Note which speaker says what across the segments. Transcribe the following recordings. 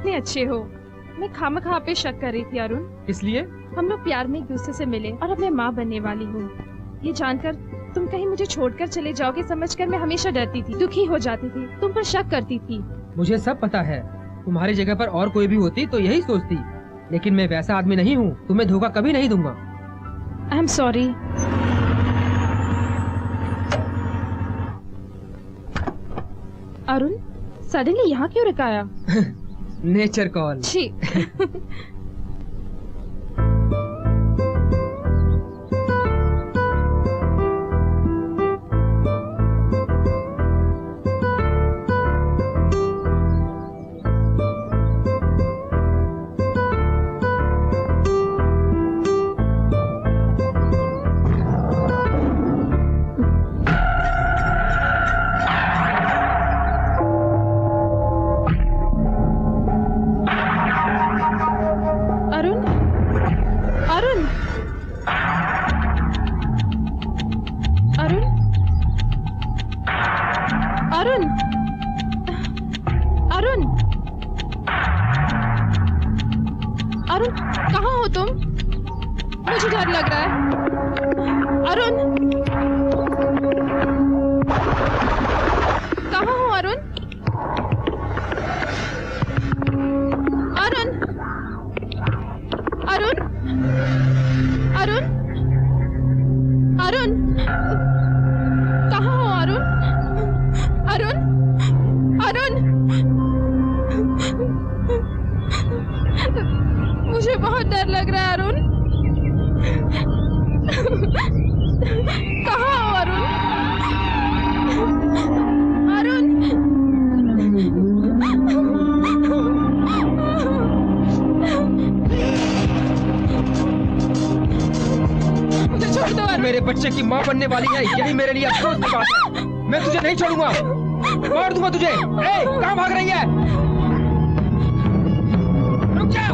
Speaker 1: कितने अच्छे हो। मैं खामखा पे शक कर रही थी अरुण।
Speaker 2: इसलिए?
Speaker 1: हम लोग प्यार में एक दूसरे से मिले और अब मैं माँ बनने वाली हूँ। ये जानकर तुम कहीं मुझे छोड़कर चले जाओगे समझकर मैं हमेशा डरती थी, दुखी हो जाती थी, तुम पर शक करती थी।
Speaker 2: मुझे सब पता है। तुम्हारी जगह पर और कोई भी होती तो यही सोचती, लेकिन मैं वैसा आदमी नहीं हूँ। तुम्हें धोखा कभी नहीं दूंगा।
Speaker 1: I am sorry. Arun suddenly यहाँ क्यों रुकाया?
Speaker 2: Nature call.
Speaker 1: छी।
Speaker 2: मेरे बच्चे की माँ बनने वाली है, यही मेरे लिए अफसोस की बात है। मैं तुझे नहीं छोड़ूंगा, मार दूंगा तुझे। कहाँ भाग रही है? रुक जा।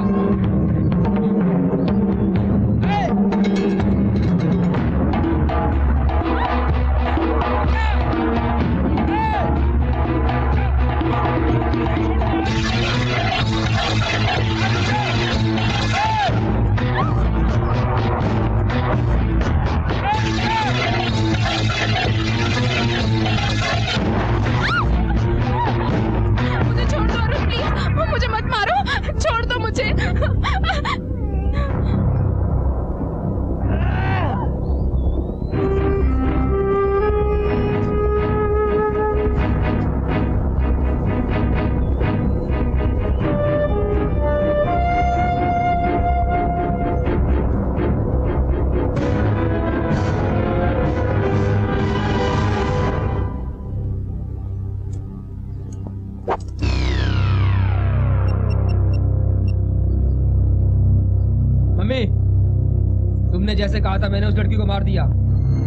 Speaker 2: जैसे कहा था मैंने उस लड़की को मार दिया।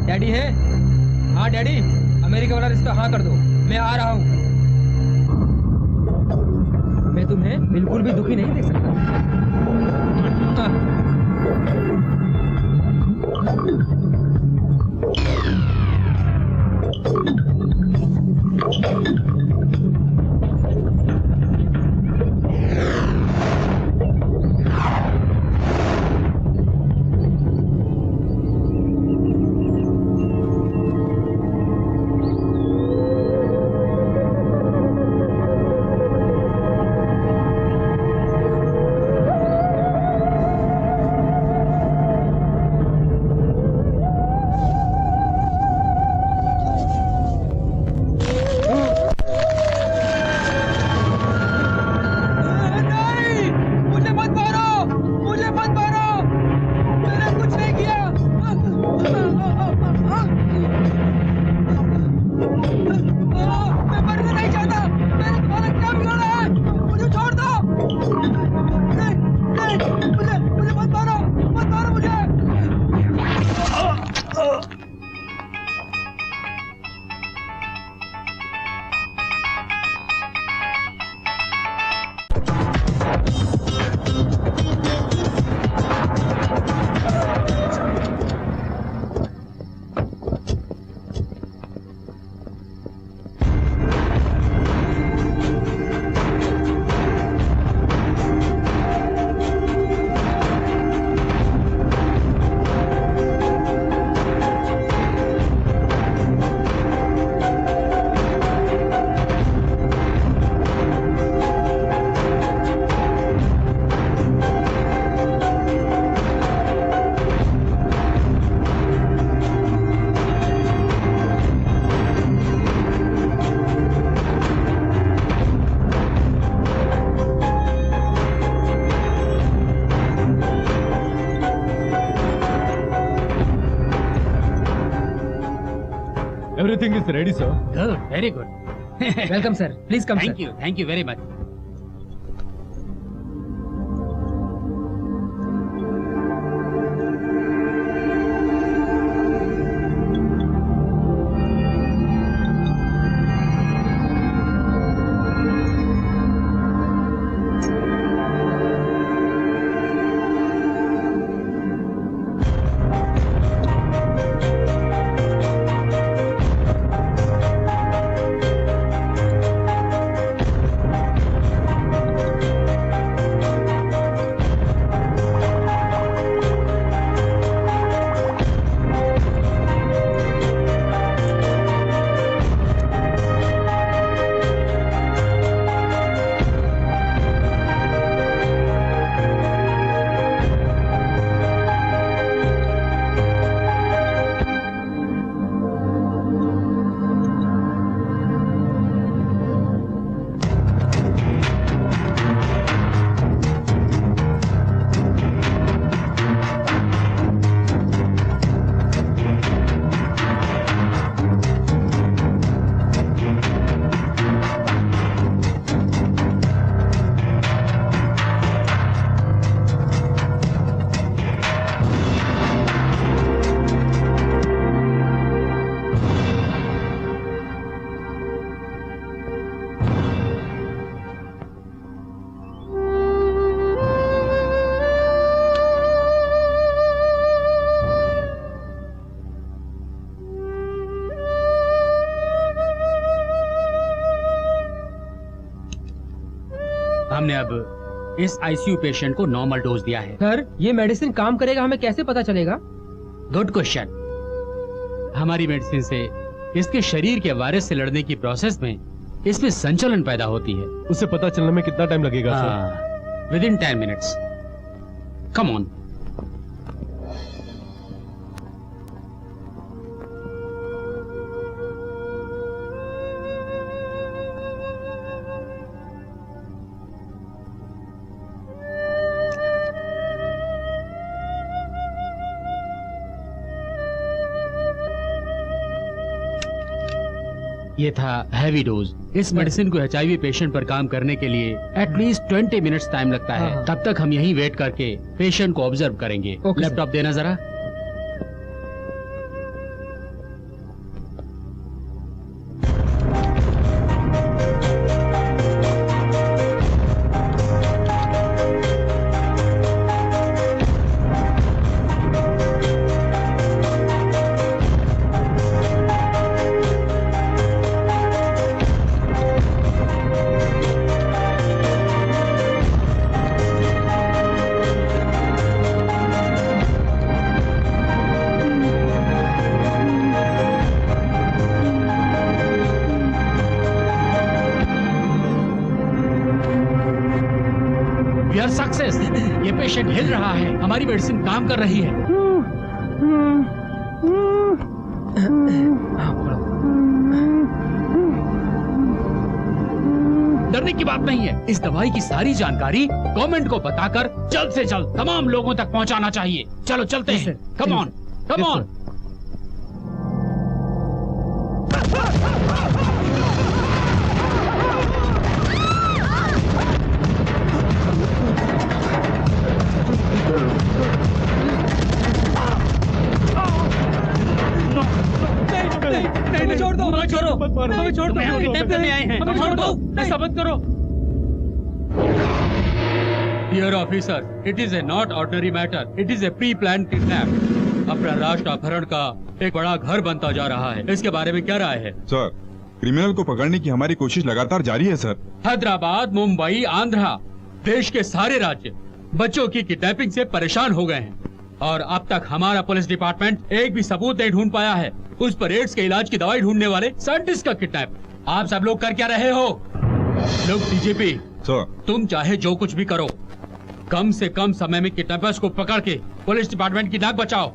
Speaker 2: डैडी है? हाँ डैडी, अमेरिका वाला रिश्ता हाँ कर दो, मैं आ रहा हूँ। मैं तुम्हें बिल्कुल भी दुखी नहीं देख सकता।
Speaker 3: Everything is ready, sir.
Speaker 4: Good, very good.
Speaker 2: Welcome sir, please come
Speaker 4: Thank you very much. हमने अब इस आईसीयू पेशेंट को नॉर्मल डोज दिया है।
Speaker 2: सर, ये मेडिसिन काम करेगा हमें कैसे पता चलेगा?
Speaker 4: Good question. हमारी मेडिसिन से इसके शरीर के वायरस से लड़ने की प्रोसेस में इसमें संचलन पैदा होती है।
Speaker 3: उसे पता चलने में कितना टाइम लगेगा sir?
Speaker 4: Within 10 minutes. Come on. ये था हैवी डोज। इस मेडिसिन को एचआईवी पेशेंट पर काम करने के लिए एटलीस्ट 20 मिनट्स टाइम लगता है। तब तक हम यहीं वेट करके पेशेंट को ऑब्जर्व करेंगे। लैपटॉप देना जरा। सक्सेस। ये पेशेंट हिल रहा है। हमारी मेडिसिन काम कर रही है। डरने की बात नहीं है। इस दवाई की सारी जानकारी गवर्नमेंट को बताकर जल्द से जल्द तमाम लोगों तक पहुंचाना चाहिए। चलो चलते हैं। Come on, come on. हमें छोड़ दो, हम किडनैप करने आए हैं। हमें छोड़ दो, ऐसा मत करो। Dear officer, it is a not ordinary matter. It is a pre-planned kidnap. अपना राष्ट्र अपहरण का एक बड़ा घर बनता जा रहा है। इसके बारे में क्या राय है?
Speaker 5: सर, क्रिमिनल को पकड़ने की हमारी कोशिश लगातार जारी है सर।
Speaker 4: हैदराबाद, मुंबई, आंध्रा, देश के सारे राज्य बच्चों की किडनैपिंग से परेशान हो गए हैं और अब तक हमारा पुलिस डिपार्टमेंट एक भी सबूत नहीं ढूंढ पाया है उस पर एड्स के इलाज की दवाई ढूंढने वाले साइंटिस्ट का किडनैप। आप सब लोग कर क्या रहे हो? लोग डीजीपी
Speaker 5: सर,
Speaker 4: तुम चाहे जो कुछ भी करो, कम से कम समय में किडनैपर्स को पकड़ के पुलिस डिपार्टमेंट की नाक बचाओ।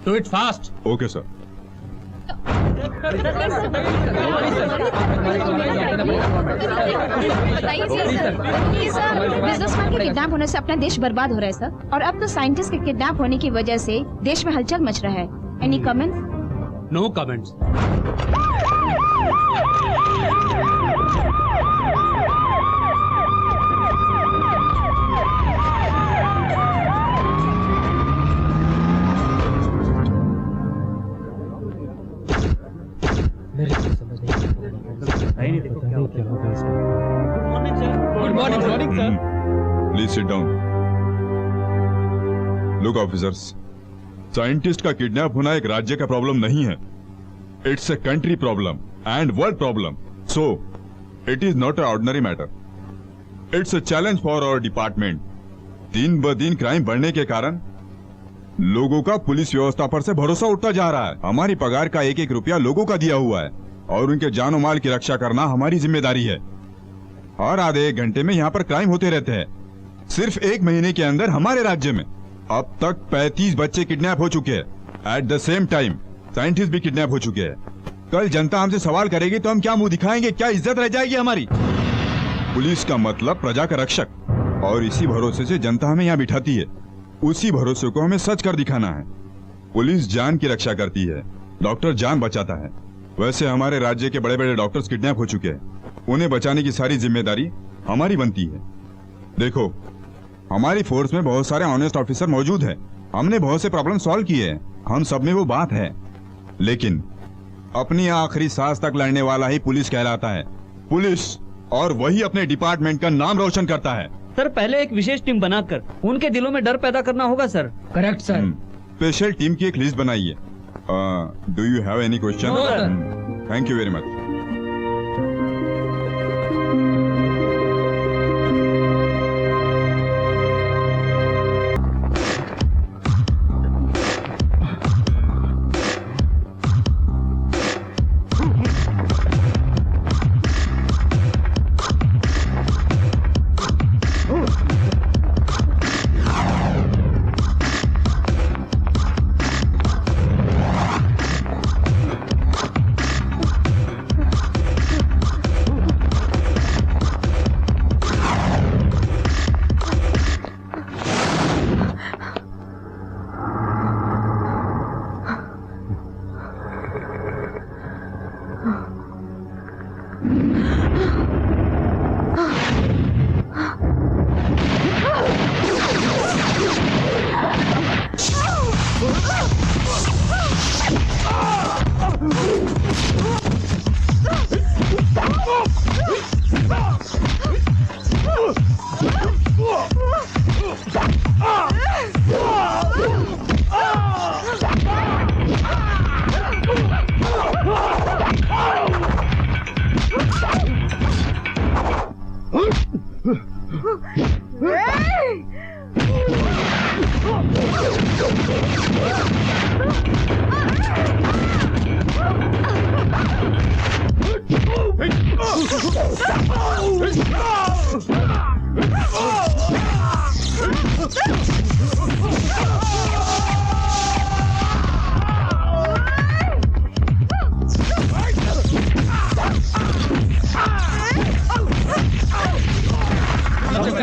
Speaker 4: Do it fast.
Speaker 5: Okay sir.
Speaker 6: Businessman के किडनैप होने से अपना देश बर्बाद हो रहा है सर, और अब तो साइंटिस्ट के किडनैप होने की वजह से देश में हलचल मच रहा है। Any comments?
Speaker 4: No comments.
Speaker 3: Good morning sir.
Speaker 5: Please sit down. Look officers, scientist का किडनैप होना एक राज्य का प्रॉब्लम नहीं है। It's a country problem and world problem. So it is not a ordinary matter. It's a challenge for our department. दिन ब दिन क्राइम बढ़ने के कारण लोगों का पुलिस व्यवस्था पर से भरोसा उठता जा रहा है। हमारी पगार का एक एक रुपया लोगों का दिया हुआ है और उनके जानो माल की रक्षा करना हमारी जिम्मेदारी है। हर आधे एक घंटे में यहाँ पर क्राइम होते रहते हैं। सिर्फ एक महीने के अंदर हमारे राज्य में अब तक 35 बच्चे किडनैप हो चुके हैं। At the same time scientist भी किडनैप हो चुके हैं। कल जनता हमसे सवाल करेगी तो हम क्या मुंह दिखाएंगे? क्या इज्जत रह जाएगी हमारी? पुलिस का मतलब प्रजा का रक्षक, और इसी भरोसे से जनता हमें यहाँ बिठाती है। उसी भरोसे को हमें सच कर दिखाना है। पुलिस जान की रक्षा करती है, डॉक्टर जान बचाता है। वैसे हमारे राज्य के बड़े बड़े डॉक्टर्स किडनैप हो चुके हैं। उन्हें बचाने की सारी जिम्मेदारी हमारी बनती है। देखो, हमारी फोर्स में बहुत सारे ऑनेस्ट ऑफिसर मौजूद हैं। हमने बहुत से प्रॉब्लम सॉल्व किए हैं, हम सब में वो बात है। लेकिन अपनी आखिरी सांस तक लड़ने वाला ही पुलिस कहलाता है। पुलिस, और वही अपने डिपार्टमेंट का नाम रोशन करता है।
Speaker 7: सर, पहले एक विशेष टीम बनाकर उनके दिलों में डर पैदा करना होगा sir.
Speaker 2: Correct sir.
Speaker 5: Special team की एक लिस्ट बनाइए। Do you have any question?
Speaker 7: No, sir.
Speaker 5: Thank you very much.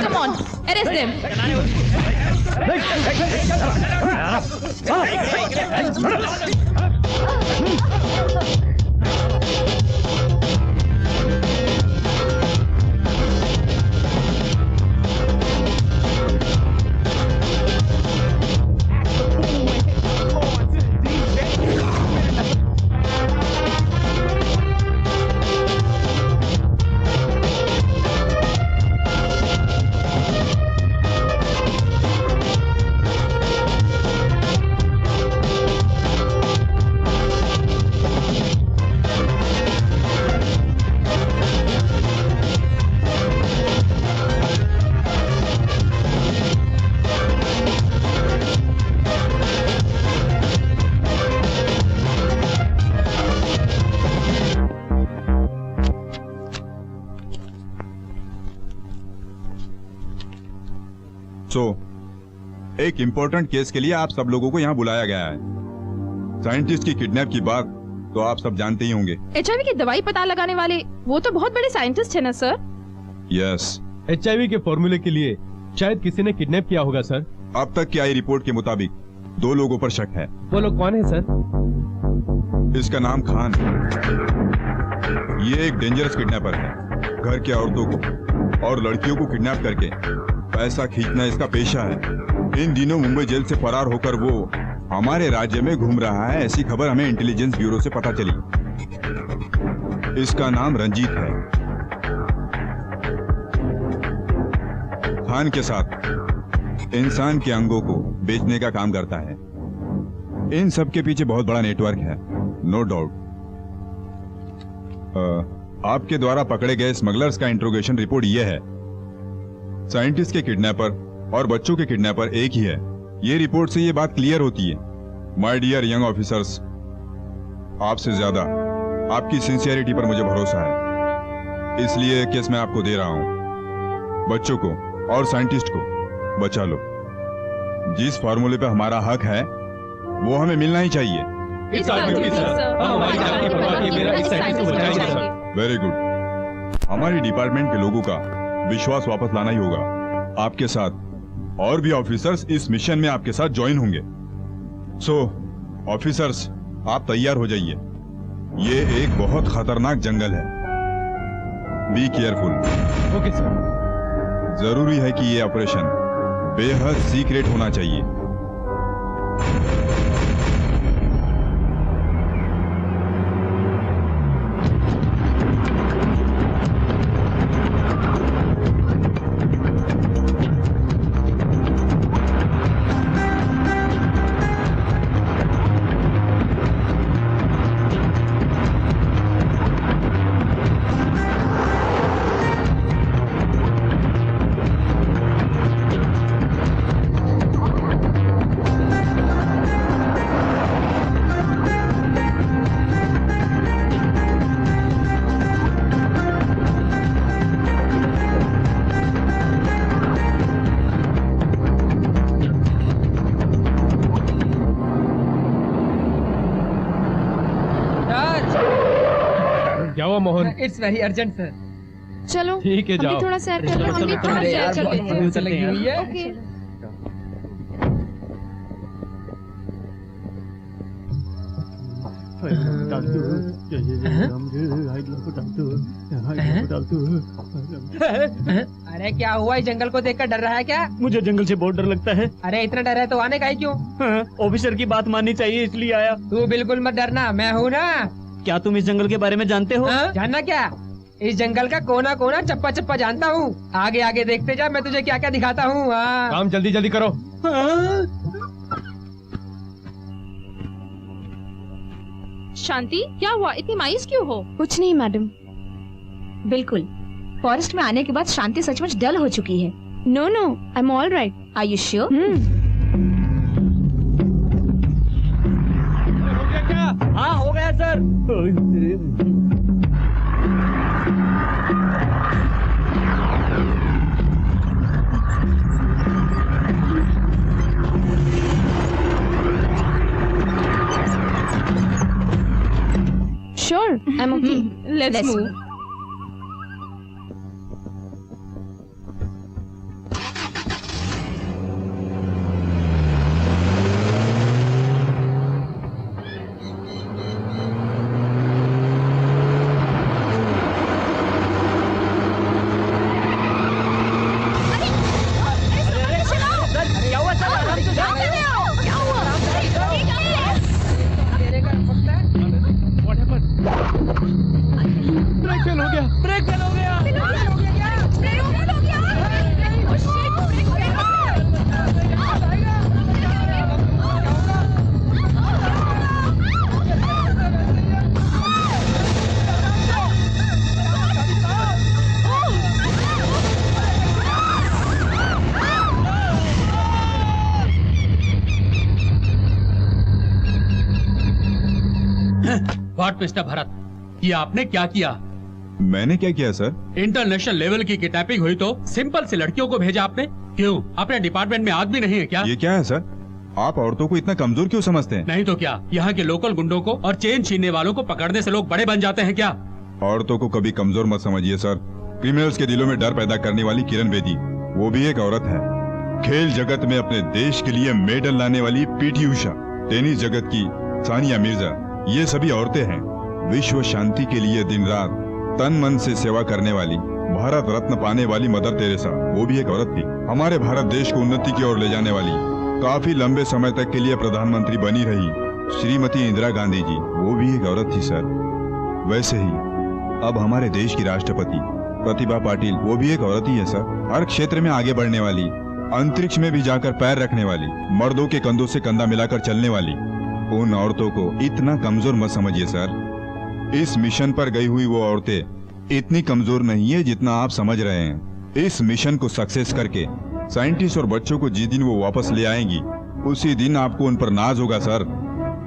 Speaker 1: Come on, arrest them.
Speaker 5: एक इम्पोर्टेंट केस के लिए आप सब लोगों को यहाँ बुलाया गया है। साइंटिस्ट की किडनैप की बात तो आप सब जानते ही होंगे।
Speaker 1: HIV की दवाई पता लगाने वाले वो तो बहुत बड़े साइंटिस्ट है ना सर?
Speaker 5: यस।
Speaker 3: HIV के फॉर्मूले के लिए शायद किसी ने किडनैप किया होगा सर।
Speaker 5: अब तक की आई रिपोर्ट के मुताबिक 2 लोगों पर शक है।
Speaker 3: वो लोग कौन है सर?
Speaker 5: इसका नाम खान है। ये एक डेंजरस किडनैपर है। घर के औरतों को और लड़कियों को किडनैप करके पैसा खींचना इसका पेशा है। इन दिनों मुंबई जेल से फरार होकर वो हमारे राज्य में घूम रहा है, ऐसी खबर हमें इंटेलिजेंस ब्यूरो से पता चली। इसका नाम रंजीत है। खान के साथ इंसान के अंगों को बेचने का काम करता है। इन सब के पीछे बहुत बड़ा नेटवर्क है, नो डाउट। आपके द्वारा पकड़े गए स्मगलर्स का इंट्रोगेशन रिपोर्ट यह है। साइंटिस्ट के किडनैपर और बच्चों के किडनैपर एक ही है। ये रिपोर्ट से ये बात क्लियर होती है। माय डियर यंग ऑफिसर्स, आपसे ज्यादा आपकी सिंसियरिटी पर मुझे भरोसा है, इसलिए केस मैं आपको दे रहा हूं। बच्चों को और साइंटिस्ट को बचा लो। जिस फार्मूले पे हमारा हक है वो हमें मिलना ही चाहिए। Very good. हमारी डिपार्टमेंट के लोगों का विश्वास वापस लाना ही होगा। आपके साथ और भी ऑफिसर्स इस मिशन में आपके साथ ज्वाइन होंगे। सो ऑफिसर्स, आप तैयार हो जाइए। ये एक बहुत खतरनाक जंगल है। Be careful.
Speaker 3: Okay sir.
Speaker 5: जरूरी है कि ये ऑपरेशन बेहद सीक्रेट होना चाहिए।
Speaker 3: क्या हुआ Mohan?
Speaker 2: It's very urgent sir.
Speaker 6: चलो
Speaker 3: ठीक है,
Speaker 6: हम भी
Speaker 3: जाओ।
Speaker 6: थोड़ा सैर कर लो, हम भी थोड़ा
Speaker 7: अरे
Speaker 6: सैर
Speaker 7: यार,
Speaker 6: कर
Speaker 7: बहुत
Speaker 6: लेते हैं।
Speaker 7: भूख लगी हुई है।
Speaker 6: ओके।
Speaker 2: अरे क्या हुआ, इस जंगल को देखकर डर रहा है क्या?
Speaker 7: मुझे जंगल से बहुत डर लगता है।
Speaker 2: अरे इतना डर है तो आने का ही क्यों?
Speaker 7: हाँ, ऑफिसर की बात माननी चाहिए इसलिए आया।
Speaker 2: तू बिल्कुल मत डरना, मैं हूँ ना।
Speaker 7: क्या तुम इस जंगल के बारे में जानते हो?
Speaker 2: हाँ? जानना क्या? इस जंगल का कोना कोना चप्पा चप्पा जानता हूँ। आगे आगे देखते जा, मैं तुझे क्या क्या दिखाता हूँ। हाँ।
Speaker 3: काम जल्दी जल्दी करो।
Speaker 7: हाँ?
Speaker 1: शांति, क्या हुआ? इतनी मायूस क्यों हो?
Speaker 6: कुछ नहीं मैडम, बिल्कुल। फॉरेस्ट में आने के बाद शांति सचमुच डल हो चुकी है।
Speaker 1: No no, I am all right.
Speaker 6: Are you sure?
Speaker 7: हाँ हो गया sir.
Speaker 1: Sure, I'm okay. Let's move.
Speaker 7: क्या हुआ सर? आराम से जाओ।
Speaker 3: ब्रेक फेल हो गया।
Speaker 7: ब्रेक फेल हो गया।
Speaker 4: व्हाट मिस्टर भरत, ये आपने क्या किया?
Speaker 5: मैंने क्या किया सर?
Speaker 4: इंटरनेशनल लेवल की किडनैपिंग हुई तो सिंपल से लड़कियों को भेजा आपने? क्यों, अपने डिपार्टमेंट में आदमी नहीं है क्या?
Speaker 5: ये क्या है सर? आप औरतों को इतना कमजोर क्यों समझते हैं?
Speaker 4: नहीं तो क्या, यहाँ के लोकल गुंडों को और चेन छीनने वालों को पकड़ने से लोग बड़े बन जाते हैं क्या?
Speaker 5: औरतों को कभी कमजोर मत समझिए सर। क्रिमिनल्स के दिलों में डर पैदा करने वाली किरण बेदी, वो भी एक औरत है। खेल जगत में अपने देश के लिए मेडल लाने वाली पीटी उषा, टेनिस जगत की सानिया मिर्जा, ये सभी औरतें हैं विश्व शांति के लिए दिन रात तन मन से सेवा करने वाली, भारत रत्न पाने वाली मदर टेरेसा, वो भी एक औरत थी। हमारे भारत देश को उन्नति की ओर ले जाने वाली, काफी लंबे समय तक के लिए प्रधानमंत्री बनी रही श्रीमती इंदिरा गांधी जी, वो भी एक औरत थी सर। वैसे ही अब हमारे देश की राष्ट्रपति प्रतिभा पाटिल, वो भी एक औरत ही है सर। हर क्षेत्र में आगे बढ़ने वाली, अंतरिक्ष में भी जाकर पैर रखने वाली, मर्दों के कंधों से कंधा मिलाकर चलने वाली, उन औरतों को इतना कमजोर मत समझिए सर। इस मिशन पर गई हुई वो औरतें इतनी कमजोर नहीं है जितना आप समझ रहे हैं। इस मिशन को सक्सेस करके साइंटिस्ट और बच्चों को जिस दिन वो वापस ले आएंगी, उसी दिन आपको उन पर नाज होगा सर।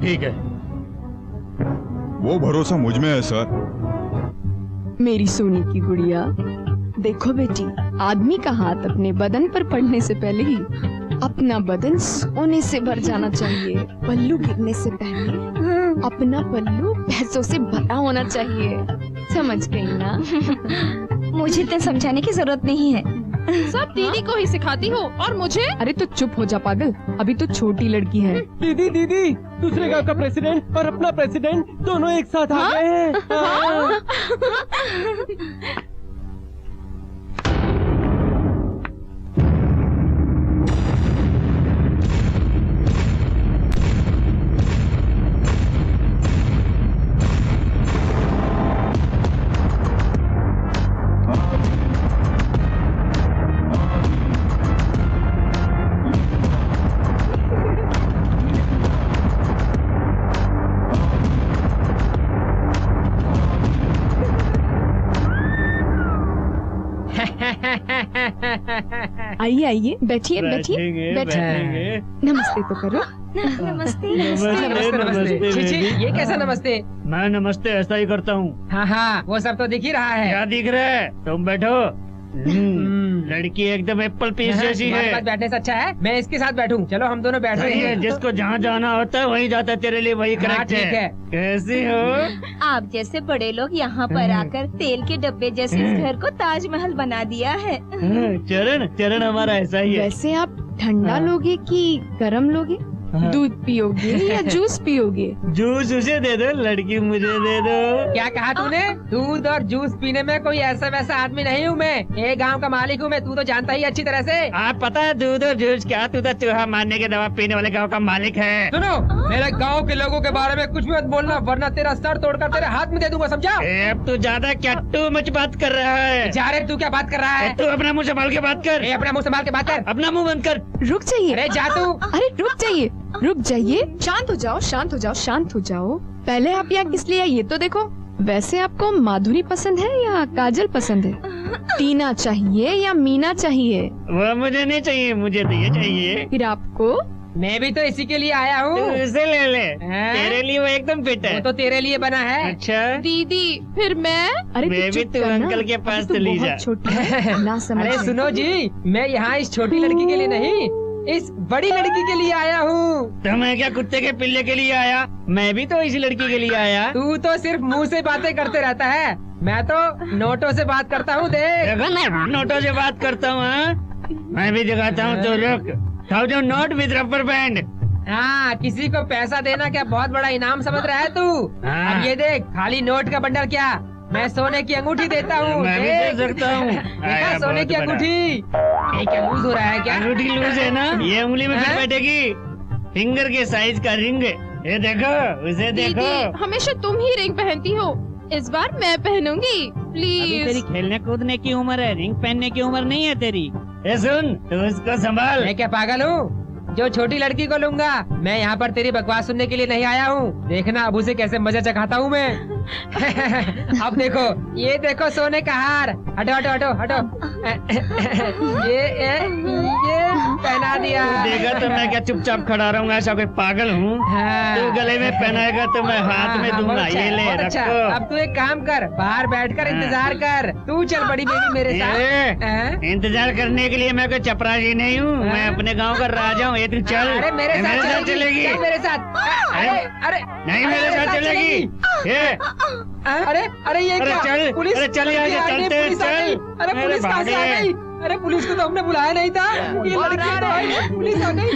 Speaker 4: ठीक है।
Speaker 5: वो भरोसा मुझ में है सर।
Speaker 8: मेरी सोने की गुड़िया, देखो बेटी, आदमी का हाथ अपने बदन पर पड़ने से पहले ही अपना बदन सोने से भर जाना चाहिए। पल्लू गिरने से पहले अपना पल्लू पैसों से भरा होना चाहिए। समझ गई ना?
Speaker 6: मुझे इतने समझाने की जरूरत नहीं है।
Speaker 1: सब दीदी को ही सिखाती हो और मुझे।
Speaker 8: अरे तो चुप हो जा पागल, अभी तो छोटी लड़की है।
Speaker 3: दीदी दीदी, दूसरे गांव का प्रेसिडेंट और अपना प्रेसिडेंट दोनों एक साथ आ गए हैं। हाँ।
Speaker 8: आइए आइए, बैठिए बैठिए बैठिए। नमस्ते तो करो।
Speaker 6: नमस्ते।
Speaker 2: नमस्ते। छी, छी, ये कैसा नमस्ते?
Speaker 7: मैं नमस्ते ऐसा ही करता हूँ।
Speaker 2: हाँ हाँ, वो सब तो दिख ही रहा है।
Speaker 7: क्या दिख रहा है? तुम बैठो। लड़की एकदम एप्पल पीस जैसी
Speaker 2: तुम्हारे
Speaker 7: है।
Speaker 2: पास बैठने से अच्छा है मैं इसके साथ बैठूं। चलो हम दोनों बैठ रहे
Speaker 7: सही है,
Speaker 2: हैं।
Speaker 7: जिसको जहाँ जाना होता है वहीं जाता है, तेरे लिए वही
Speaker 2: हाँ,
Speaker 7: करेक्ट
Speaker 2: ठीक है।
Speaker 7: कैसी हो?
Speaker 6: आप जैसे बड़े लोग यहाँ पर आकर तेल के डब्बे जैसे इस घर को ताजमहल बना दिया है।
Speaker 7: चरण चरण हमारा ऐसा ही है।
Speaker 8: वैसे आप ठंडा लोगे कि गरम लोगे? दूध पियोगे या जूस पियोगे?
Speaker 7: जूस उसे दे दो, लड़की मुझे दे दो।
Speaker 2: क्या कहा तूने? दूध और जूस पीने में कोई ऐसा वैसा आदमी नहीं हूँ मैं। एक गांव का मालिक हूँ मैं, तू तो जानता ही अच्छी तरह से।
Speaker 7: आप पता है दूध और जूस क्या? तू तो चूहा मारने के दवा पीने वाले गांव का मालिक है।
Speaker 2: सुनो, मेरे गांव के लोगों के बारे में कुछ भी मत बोलना, वरना तेरा सर तोड़कर तेरे हाथ में दे दूंगा, समझा?
Speaker 7: अब तू ज्यादा क्या टू मच बात कर रहा है?
Speaker 2: जा रे, तू क्या बात कर रहा है?
Speaker 7: तू अपना मुंह संभाल के बात कर।
Speaker 2: अपना मुंह संभाल के बात कर।
Speaker 7: अपना मुंह बंद कर।
Speaker 8: रुक जाइए।
Speaker 2: अरे जा तू।
Speaker 8: अरे रुक जाइए, शांत हो जाओ, शांत हो जाओ, शांत हो जाओ। पहले आप यहाँ किस लिए आए ये तो देखो। वैसे आपको माधुरी पसंद है या काजल पसंद है? टीना चाहिए या मीना चाहिए?
Speaker 7: वो मुझे नहीं चाहिए, मुझे तो ये चाहिए।
Speaker 8: फिर आपको?
Speaker 2: मैं भी तो इसी के लिए आया हूँ।
Speaker 7: तू इसे ले ले,
Speaker 2: हैं?
Speaker 7: तेरे लिए वो एकदम फिट है।
Speaker 2: वो तो तेरे लिए बना है।
Speaker 7: अच्छा,
Speaker 1: दीदी फिर मैं?
Speaker 8: अरे
Speaker 7: मैं भी
Speaker 8: चुप
Speaker 7: तू
Speaker 8: करना।
Speaker 7: अंकल के पास
Speaker 8: अभी तो
Speaker 7: चली जा।
Speaker 8: बहुत छोटी है, ना समझ।
Speaker 2: अरे सुनो जी, मैं यहाँ इस छोटी लड़की के लिए नहीं, इस बड़ी लड़की के लिए आया हूँ।
Speaker 7: तो मैं क्या कुत्ते के पिल्ले के लिए आया? मैं भी तो इसी लड़की के लिए आया।
Speaker 2: तू तो सिर्फ मुंह से बातें करते रहता है, मैं तो नोटों से बात करता हूँ। देख,
Speaker 7: देखो मैं नोटों से बात करता हूँ। हाँ? मैं भी दिखाता हूँ, तो रुक। 1000 नोट विद रबर बैंड।
Speaker 2: हाँ, किसी को पैसा देना क्या बहुत बड़ा इनाम समझ रहा है तू?
Speaker 7: हाँ।
Speaker 2: अब ये देख, खाली नोट का बंडल क्या, मैं सोने की अंगूठी देता हूँ।
Speaker 7: मैं भी दे सकता हूँ।
Speaker 2: देखा,
Speaker 7: आया,
Speaker 2: सोने
Speaker 7: बहुत
Speaker 2: की
Speaker 7: बड़ा।
Speaker 2: अंगूठी। ये क्या लूज हो रहा है क्या?
Speaker 7: अंगूठी लूज है ना? ये उंगली में फिर
Speaker 2: हैं?
Speaker 7: बैठेगी। फिंगर के साइज का रिंग। ये देखो, उसे देखो।
Speaker 1: दीदी हमेशा तुम ही रिंग पहनती हो, इस बार मैं पहनूंगी
Speaker 7: अभी तेरी
Speaker 1: प्लीज।
Speaker 7: खेलने कूदने की उम्र है, रिंग पहनने की उम्र नहीं है तेरी। ए सुन, तू उसको संभाल।
Speaker 2: मैं क्या पागल हूँ जो छोटी लड़की को लूंगा? मैं यहाँ पर तेरी बकवास सुनने के लिए नहीं आया हूँ। देखना अब उसे कैसे मजा चखाता हूँ मैं। अब देखो, ये देखो सोने का हार। हटो हटो हटो हटो। ये पहना दिया।
Speaker 7: देखा तो मैं क्या चुपचाप खड़ा रहूंगा? ऐसा कोई पागल हूँ?
Speaker 2: हाँ।
Speaker 7: तू गले में पहनाएगा तो मैं हाथ में
Speaker 2: हाँ,
Speaker 7: दूंगा।
Speaker 2: बहुत अच्छा,
Speaker 7: ये ले
Speaker 2: बहुत अच्छा।
Speaker 7: रखो।
Speaker 2: अब तू एक काम कर, बाहर बैठकर
Speaker 7: हाँ।
Speaker 2: इंतजार कर। तू चल बड़ी बेबी मेरे साथ। हाँ?
Speaker 7: इंतजार करने के लिए मैं कोई चपरासी नहीं हूँ। मैं अपने गांव का राजा हूँ। ये तू चल।
Speaker 2: अरे मेरे साथ
Speaker 7: चलेगी।
Speaker 2: चल मेरे साथ। अरे अरे
Speaker 7: नहीं, मेरे साथ चलेगी। ये
Speaker 2: अरे अरे ये
Speaker 7: अरे
Speaker 2: क्या?
Speaker 7: चल,
Speaker 2: पुलिस,
Speaker 7: अरे चल यहाँ से,
Speaker 2: पुलिस आ गई,
Speaker 7: चलते हैं,
Speaker 2: पुलिस आ गई।
Speaker 7: चल।
Speaker 2: अरे
Speaker 7: अरे
Speaker 2: पुलिस कहाँ से आ
Speaker 7: भागे।
Speaker 2: गई? अरे पुलिस को तो हमने बुलाया नहीं था। ये लड़की तो आई, पुलिस आ गई।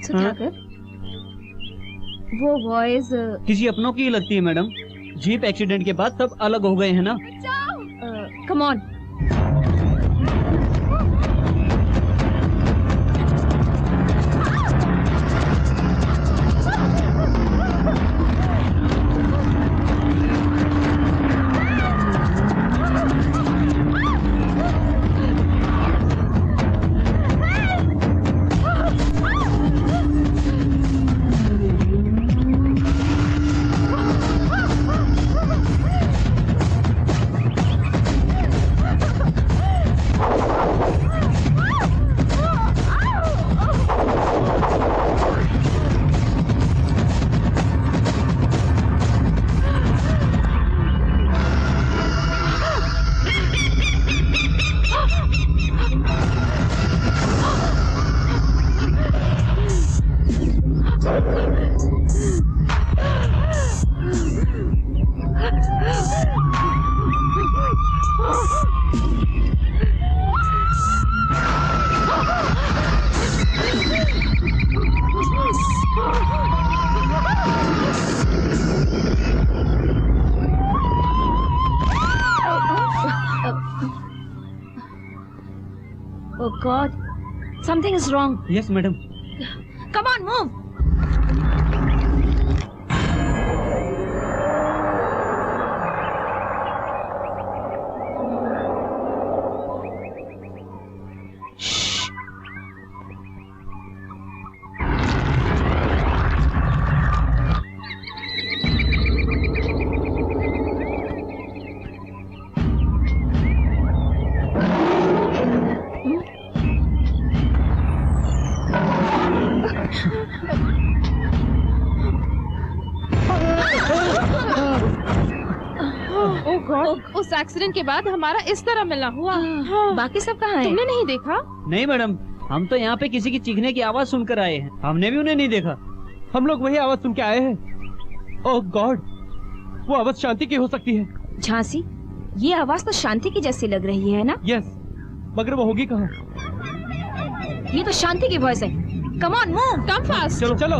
Speaker 6: सुधाकर, वो वॉइस
Speaker 7: किसी अपनों की ही लगती है मैडम। जीप एक्सीडेंट के बाद सब अलग हो गए हैं ना।
Speaker 6: Come on. Oh God, something is wrong.
Speaker 7: Yes madam.
Speaker 6: Come on, move.
Speaker 1: Oh God, उस एक्सीडेंट के बाद हमारा इस तरह मिलना हुआ।
Speaker 6: बाकी सब कहाँ हैं?
Speaker 1: तुमने नहीं देखा?
Speaker 7: नहीं मैडम, हम तो यहाँ पे किसी की चीखने की आवाज सुनकर आए हैं। हमने भी उन्हें नहीं देखा।
Speaker 3: हम लोग वही आवाज सुन के आए हैं। ओह गॉड, वो आवाज शांति की हो सकती है।
Speaker 6: झांसी, ये आवाज तो शांति की जैसी लग रही है ना?
Speaker 3: यस, मगर वो होगी कहाँ?
Speaker 6: ये तो शांति की वॉइस है। Come on, move.
Speaker 1: Come fast.
Speaker 3: चलो चलो।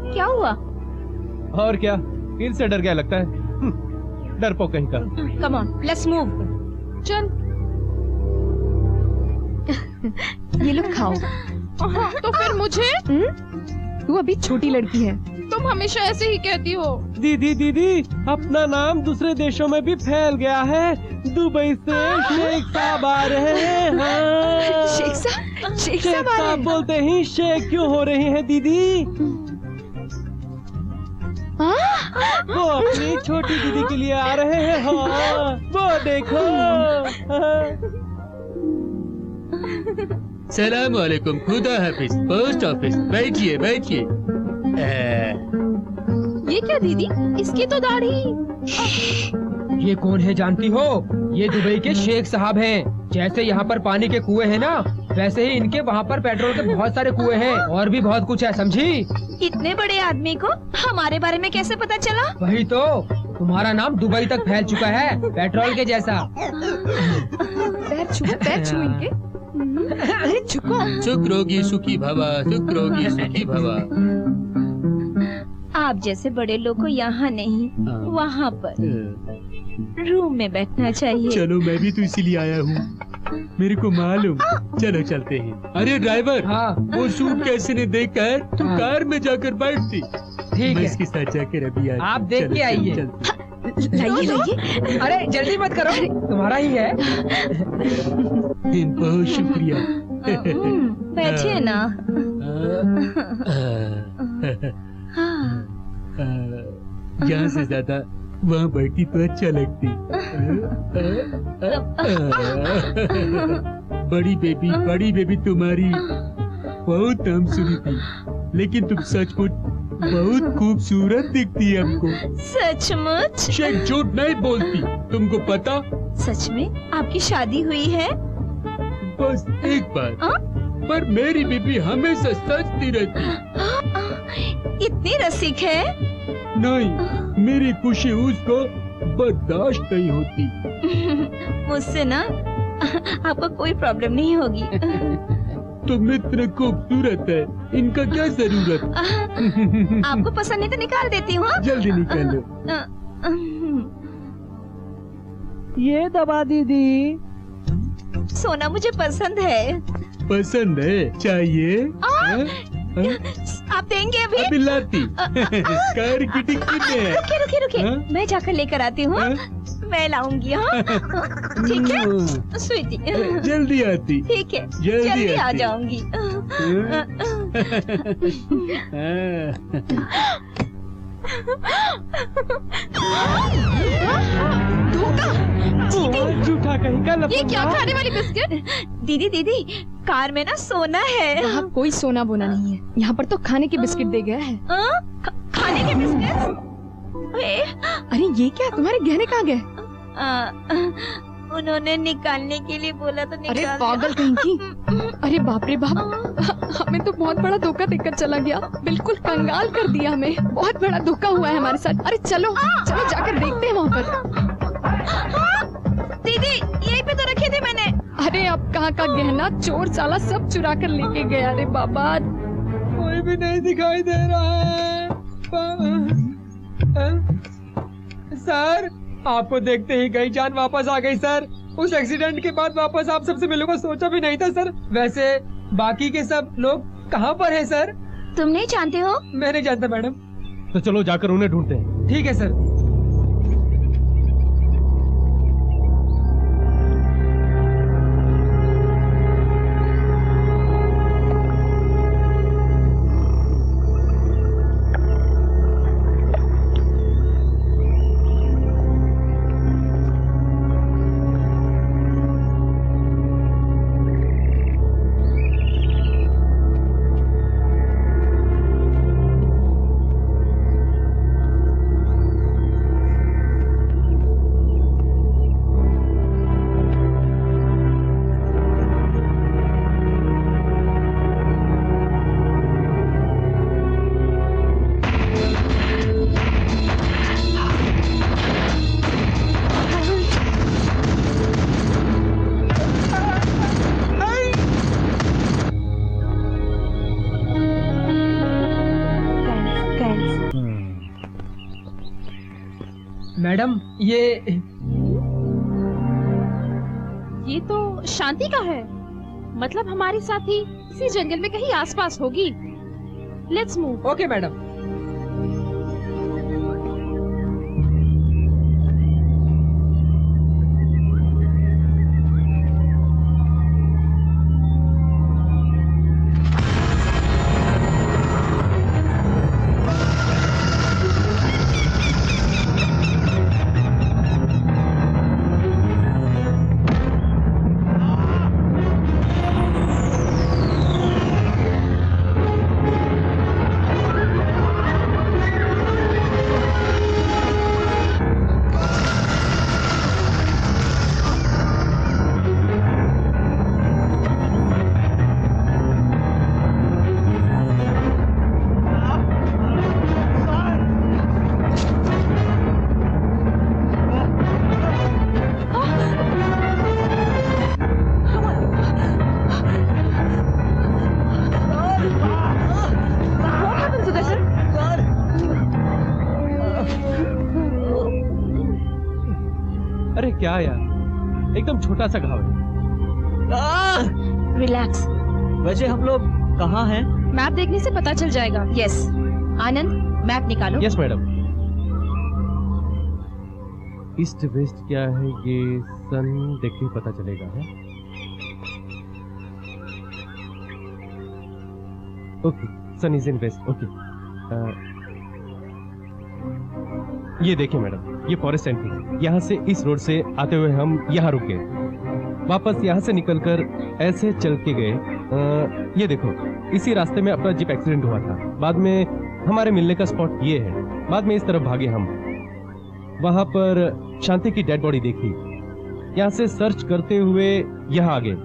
Speaker 6: क्या हुआ?
Speaker 3: और क्या, फिर से डर गया लगता है। डरपोक कहीं का।
Speaker 6: Come on, let's move.
Speaker 1: चल।
Speaker 8: ये लो खाओ।
Speaker 1: तो फिर मुझे?
Speaker 8: तू अभी छोटी लड़की है।
Speaker 1: तुम हमेशा ऐसे ही कहती हो।
Speaker 3: दीदी दीदी, अपना नाम दूसरे देशों में भी फैल गया है। दुबई से शेख साहब आ रहे हैं। हाँ।
Speaker 8: शेख
Speaker 3: शेख
Speaker 8: साहब आ रहे
Speaker 3: साहब
Speaker 8: हैं।
Speaker 3: बोलते ही शेख क्यों हो रही हैं दीदी? वो अपनी छोटी दीदी के लिए आ रहे हैं। हाँ, वो देखो।
Speaker 4: सलाम वालेकुम, खुदा हाफिज। पोस्ट ऑफिस, बैठिए बैठिए।
Speaker 1: ये क्या दीदी, इसकी तो दाढ़ी।
Speaker 2: ये कौन है जानती हो? ये दुबई के शेख साहब हैं। जैसे यहाँ पर पानी के कुएं हैं ना, वैसे ही इनके वहाँ पर पेट्रोल के बहुत सारे कुएं हैं और भी बहुत कुछ है, समझी?
Speaker 6: इतने बड़े आदमी को हमारे बारे में कैसे पता चला?
Speaker 2: वही तो, तुम्हारा नाम दुबई तक फैल चुका है, पेट्रोल के जैसा।
Speaker 8: पैर छू इनके। अरे झुको।
Speaker 4: सुख रोगी सुखी भवा, सुख रोगी सुखी भवा।
Speaker 6: आप जैसे बड़े लोग को यहाँ नहीं, वहाँ पर रूम में बैठना चाहिए।
Speaker 4: चलो, मैं भी तो इसीलिए आया हूँ, मेरे को मालूम। चलो चलते हैं। अरे ड्राइवर,
Speaker 2: हाँ
Speaker 4: वो सूट कैसे ने देखकर तू
Speaker 2: हाँ।
Speaker 4: कार में जाकर बैठती।
Speaker 2: ठीक
Speaker 4: मैं
Speaker 2: है,
Speaker 4: इसके साथ जाकर अभी आता हूँ।
Speaker 2: आप देख के आइए।
Speaker 8: लाइए लाइए।
Speaker 2: अरे जल्दी मत करो, तुम्हारा ही है।
Speaker 4: दिन बहुत शुक्रिया।
Speaker 6: बैठिए ना। हाँ।
Speaker 4: यहाँ से ज्यादा वहाँ बैठी तो अच्छा लगती। बड़ी बेबी तुम्हारी बहुत नाम सुनी थी, लेकिन तुम सचमुच बहुत खूबसूरत दिखती है हमको।
Speaker 6: सचमुच?
Speaker 4: शेख झूठ नहीं बोलती, तुमको पता?
Speaker 6: सच में आपकी शादी हुई है?
Speaker 4: बस एक बार, पर मेरी बीबी हमेशा सचती रहती।
Speaker 6: इतनी रसिक है?
Speaker 4: नहीं, मेरी खुशी उसको बर्दाश्त नहीं होती।
Speaker 6: मुझसे ना आपको कोई प्रॉब्लम नहीं होगी।
Speaker 4: तुम इतने खूबसूरत है, इनका क्या जरूरत?
Speaker 6: आपको पसंद नहीं तो निकाल देती हूँ।
Speaker 4: जल्दी निकालो।
Speaker 3: ये दबा दीदी।
Speaker 6: सोना मुझे पसंद है।
Speaker 4: पसंद है? चाहिए? हाँ?
Speaker 6: आप देंगे अभी?
Speaker 4: अभी लाती। कार की डिक्की में है।
Speaker 6: रुकिए रुकिए रुकिए,
Speaker 4: हाँ?
Speaker 6: मैं जाकर लेकर आती हूँ।
Speaker 4: हाँ?
Speaker 6: मैं लाऊंगी। हाँ ठीक है स्वीटी।
Speaker 4: जल्दी आती।
Speaker 6: ठीक है,
Speaker 4: जल्दी
Speaker 6: जल्दी आ
Speaker 4: आती।
Speaker 6: जाऊंगी।
Speaker 3: झूठा कहीं का
Speaker 1: ये क्या
Speaker 3: लफंगा।
Speaker 1: खाने वाली बिस्किट?
Speaker 6: दीदी दीदी, कार में ना सोना है।
Speaker 8: यहाँ कोई सोना बोना नहीं है, यहाँ पर तो खाने की बिस्किट दे गया है।
Speaker 6: खाने के बिस्किट?
Speaker 8: अरे ये क्या, तुम्हारे गहने कहाँ गए?
Speaker 6: उन्होंने निकालने के लिए बोला तो
Speaker 8: अरे
Speaker 6: निकाल
Speaker 8: पागल कहीं की। अरे बाप रे बाप, हमें तो बहुत बड़ा धोखा देकर चला गया। बिल्कुल कंगाल कर दिया हमें। बहुत बड़ा धोखा हुआ है हमारे साथ। अरे चलो चलो जाकर देखते हैं वहाँ पर।
Speaker 6: दीदी यहीं पे तो रखे थे मैंने।
Speaker 8: अरे अब कहाँ का गहना, चोर साला सब चुरा कर लेके गया। अरे बाबा,
Speaker 2: कोई भी नहीं दिखाई दे रहा है। सर, आपको देखते ही गई जान वापस आ गई सर। उस एक्सीडेंट के बाद वापस आप सबसे मिलने को सोचा भी नहीं था सर। वैसे बाकी के सब लोग कहाँ पर हैं सर?
Speaker 6: तुम नहीं जानते हो?
Speaker 2: मैं नहीं जानता मैडम।
Speaker 3: तो चलो जाकर उन्हें ढूंढते हैं।
Speaker 2: ठीक है सर। मैडम
Speaker 1: ये तो शांति का है। मतलब हमारे साथ ही इसी जंगल में कहीं आसपास होगी। Let's move.
Speaker 2: Okay madam.
Speaker 3: अरे क्या यार, एकदम छोटा सा घाव है।
Speaker 6: रिलैक्स।
Speaker 7: वैसे हम लोग कहाँ हैं?
Speaker 1: मैप देखने से पता चल जाएगा।
Speaker 6: यस। आनंद, मैप निकालो।
Speaker 3: Yes madam. ईस्ट वेस्ट क्या है ये सन देख के पता चलेगा है। Okay, sun is in west. Okay, ये देखिए मैडम, ये फॉरेस्ट एंट्री। यहाँ से इस रोड से आते हुए हम यहाँ रुक गए, वापस यहाँ से निकलकर ऐसे चल के गए। ये देखो, इसी रास्ते में अपना जीप एक्सीडेंट हुआ था। बाद में हमारे मिलने का स्पॉट ये है। बाद में इस तरफ भागे हम, वहां पर शांति की डेड बॉडी देखी। यहाँ से सर्च करते हुए यहाँ आ गए।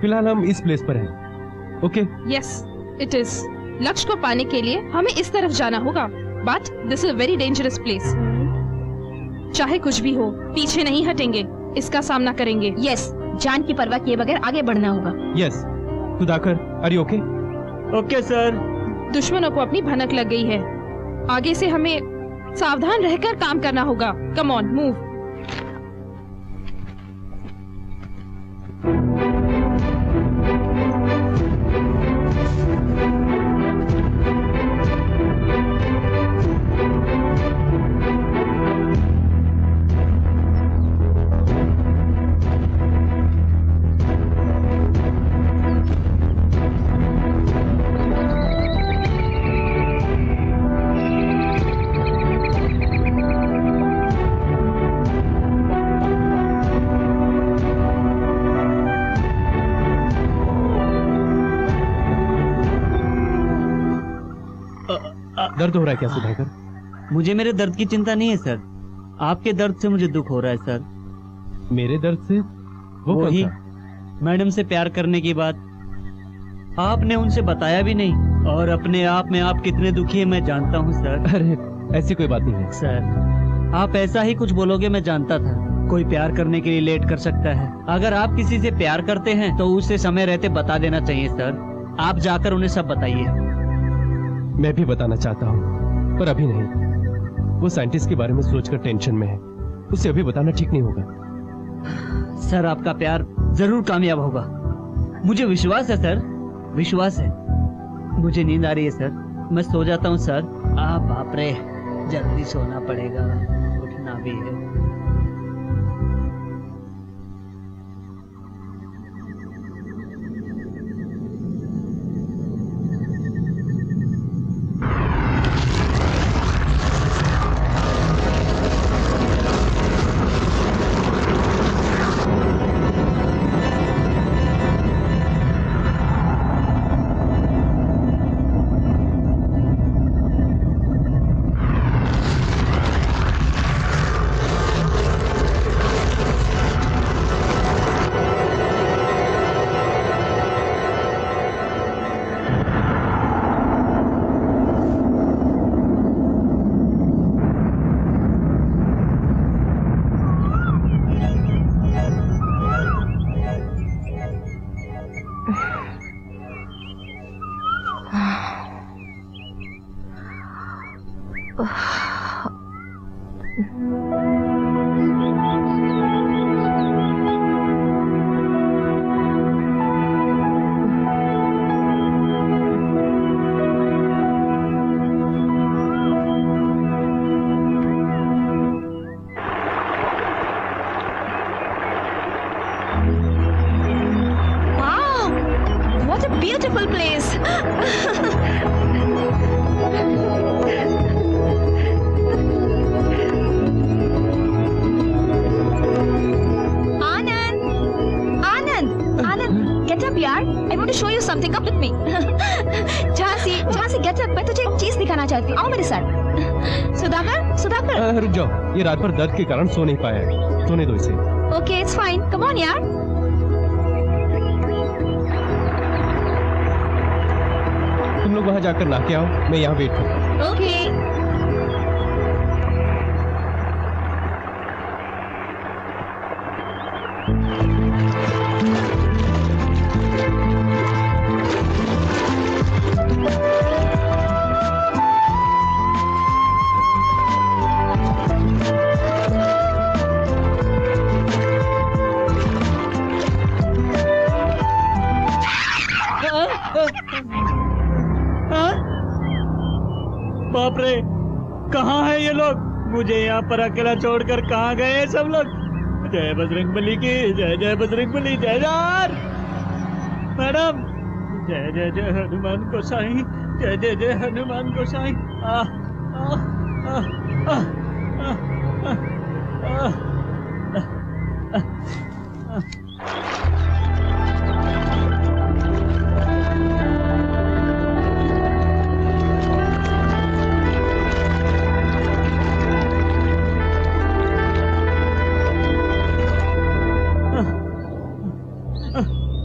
Speaker 3: फिलहाल हम इस प्लेस पर हैं। ओके?
Speaker 1: Yes, it is. लक्ष्य को पाने के लिए हमें इस तरफ जाना होगा, but this is very dangerous place. चाहे कुछ भी हो, पीछे नहीं हटेंगे, इसका सामना करेंगे।
Speaker 6: यस, जान की परवाह किए बगैर आगे बढ़ना होगा।
Speaker 3: Yes. Sudhakar, are you okay?
Speaker 7: Okay sir.
Speaker 1: दुश्मनों को अपनी भनक लग गई है। आगे से हमें सावधान रहकर काम करना होगा। Come on, move.
Speaker 3: दर्द हो रहा है क्या सुधाकर?
Speaker 7: मुझे मेरे दर्द की चिंता नहीं है सर, आपके दर्द से मुझे दुख हो रहा है सर।
Speaker 3: मेरे दर्द से? वो कौन
Speaker 7: वही,
Speaker 3: सा?
Speaker 7: मैडम से प्यार करने की बात आपने उनसे बताया भी नहीं, और अपने आप में आप कितने दुखी है मैं जानता हूँ सर।
Speaker 3: अरे ऐसी कोई बात नहीं है
Speaker 7: सर, आप ऐसा ही कुछ बोलोगे मैं जानता था। कोई प्यार करने के लिए लेट कर सकता है। अगर आप किसी से प्यार करते हैं तो उसे समय रहते बता देना चाहिए सर। आप जाकर उन्हें सब बताइए।
Speaker 3: मैं भी बताना चाहता हूँ, पर अभी नहीं। वो साइंटिस्ट के बारे में सोचकर टेंशन में है, उसे अभी बताना ठीक नहीं होगा।
Speaker 7: सर, आपका प्यार जरूर कामयाब होगा, मुझे विश्वास है सर, विश्वास है। मुझे नींद आ रही है सर, मैं सो जाता हूँ सर। बाप रे, जल्दी सोना पड़ेगा, उठना भी है।
Speaker 6: Beautiful place. Get up यार, I want to show you something. Come with me. Jhansi get up. मैं तुझे एक चीज दिखाना चाहती हूँ. आओ मेरे साथ. सुधाकर.
Speaker 3: रुक जाओ, ये रात भर दर्द के कारण सो नहीं पाया है, सोने दो इसे।
Speaker 6: Okay, it's fine. Come on यार.
Speaker 3: तुम लोग वहाँ जाकर नहा के आओ, मैं यहाँ वेट करूँ।
Speaker 6: Okay.
Speaker 7: बाप रे, कहाँ है ये लोग? मुझे यहाँ पर अकेला छोड़कर कहाँ गए हैं सब लोग? जय बजरंगबली की जय, जय बजरंगबली जय जय। मैडम, जय जय जय हनुमान गोसाई, जय जय जय हनुमान गोसाई।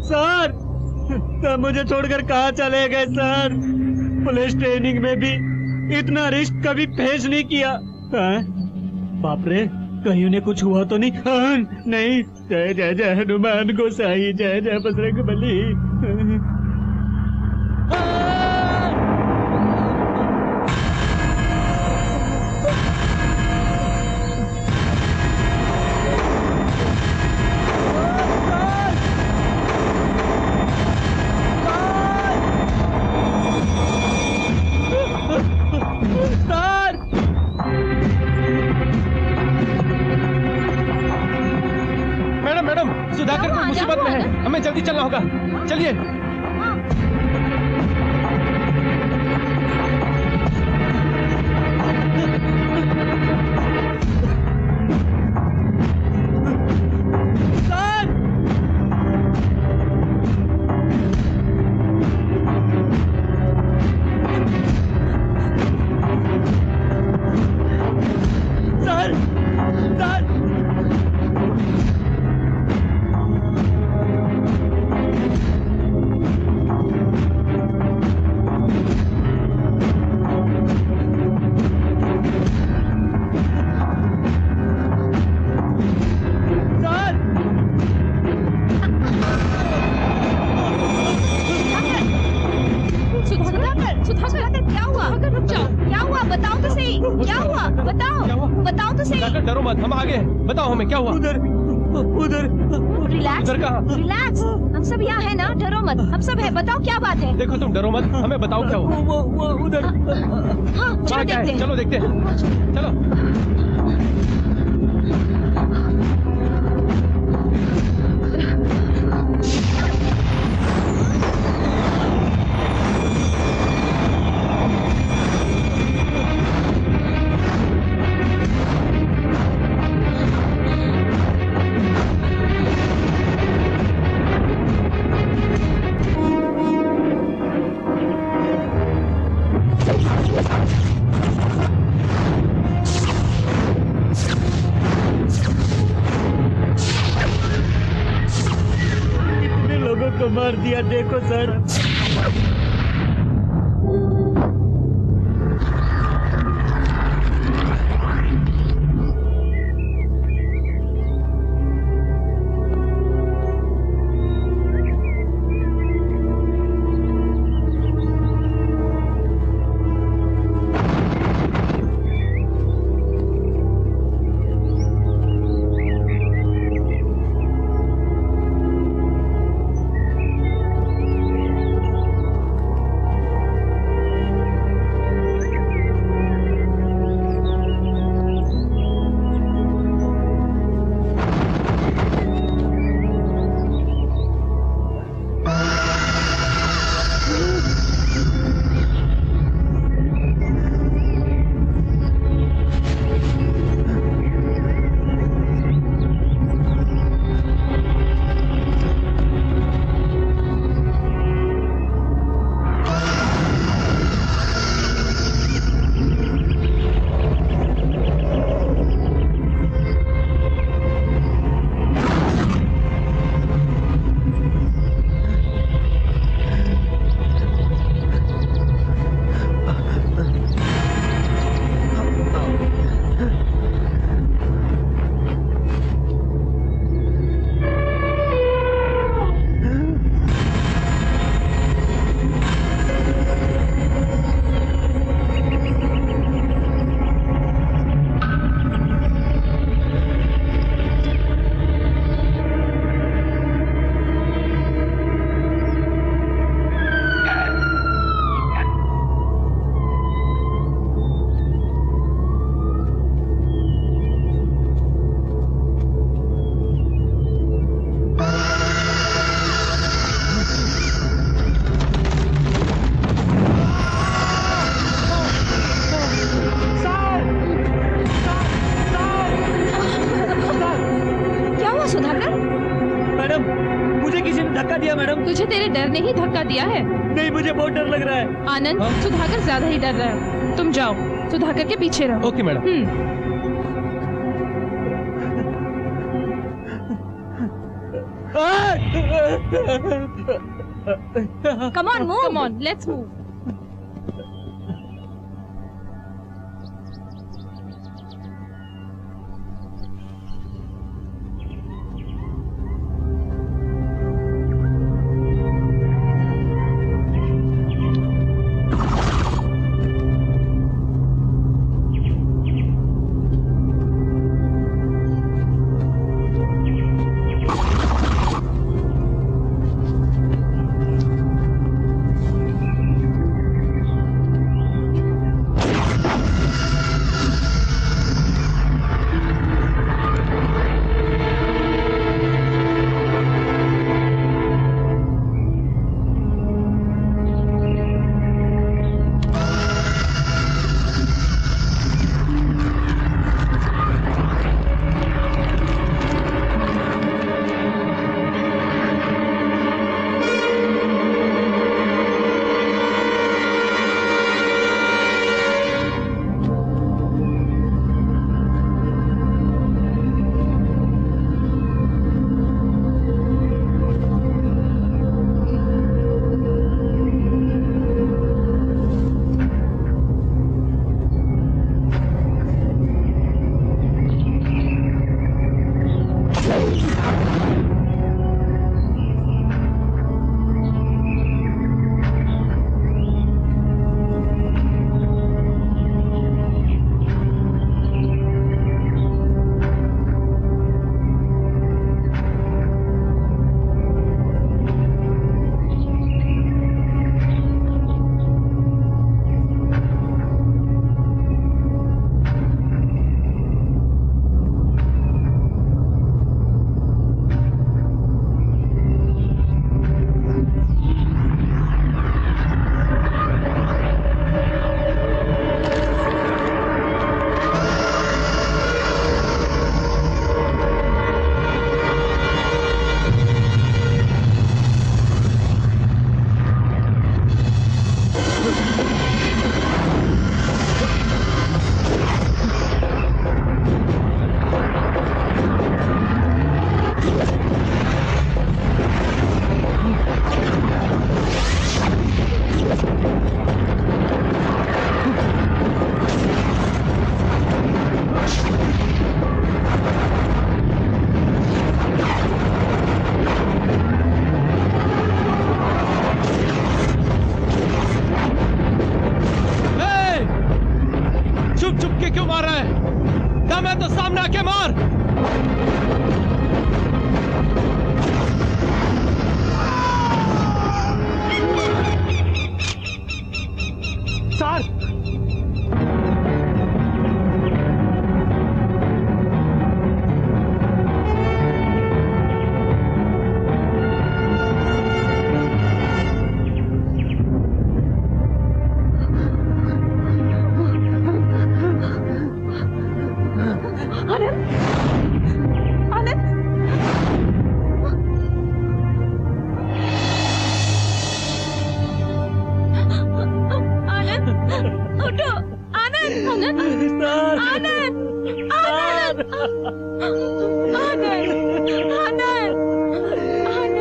Speaker 7: सर, सर मुझे छोड़कर कहाँ चले गए सर? पुलिस ट्रेनिंग में भी इतना रिस्क कभी फेस नहीं किया। बाप रे, कहीं उन्हें कुछ हुआ तो नहीं? नहीं। जय जय जय हनुमान गोसाई, जय जय बजरंगबली।
Speaker 3: मैडम, सुधाकर कोई मुसीबत में है, हमें जल्दी चलना होगा, चलिए। डरो मत, हम आगे हैं। बताओ हमें क्या हुआ?
Speaker 7: उधर।
Speaker 6: रिलैक्स,
Speaker 3: उधर कहाँ?
Speaker 6: रिलैक्स, हम सब यहाँ है ना, डरो मत, हम सब है। बताओ क्या बात है?
Speaker 3: देखो तुम डरो मत, हमें बताओ क्या हुआ?
Speaker 7: वो उधर।
Speaker 6: हाँ, चलो देखते हैं।
Speaker 3: चलो देखते हैं, चलो।
Speaker 7: को मार दिया, देखो सर। धक्का दिया मैडम।
Speaker 1: तुझे तेरे डर ने ही धक्का दिया है।
Speaker 7: नहीं, मुझे बहुत डर लग रहा है।
Speaker 1: आनंद, सुधाकर ज्यादा ही डर रहा है। तुम जाओ, सुधाकर के पीछे रहो।
Speaker 3: Okay madam.
Speaker 6: Come on, move.
Speaker 1: Come on, let's move.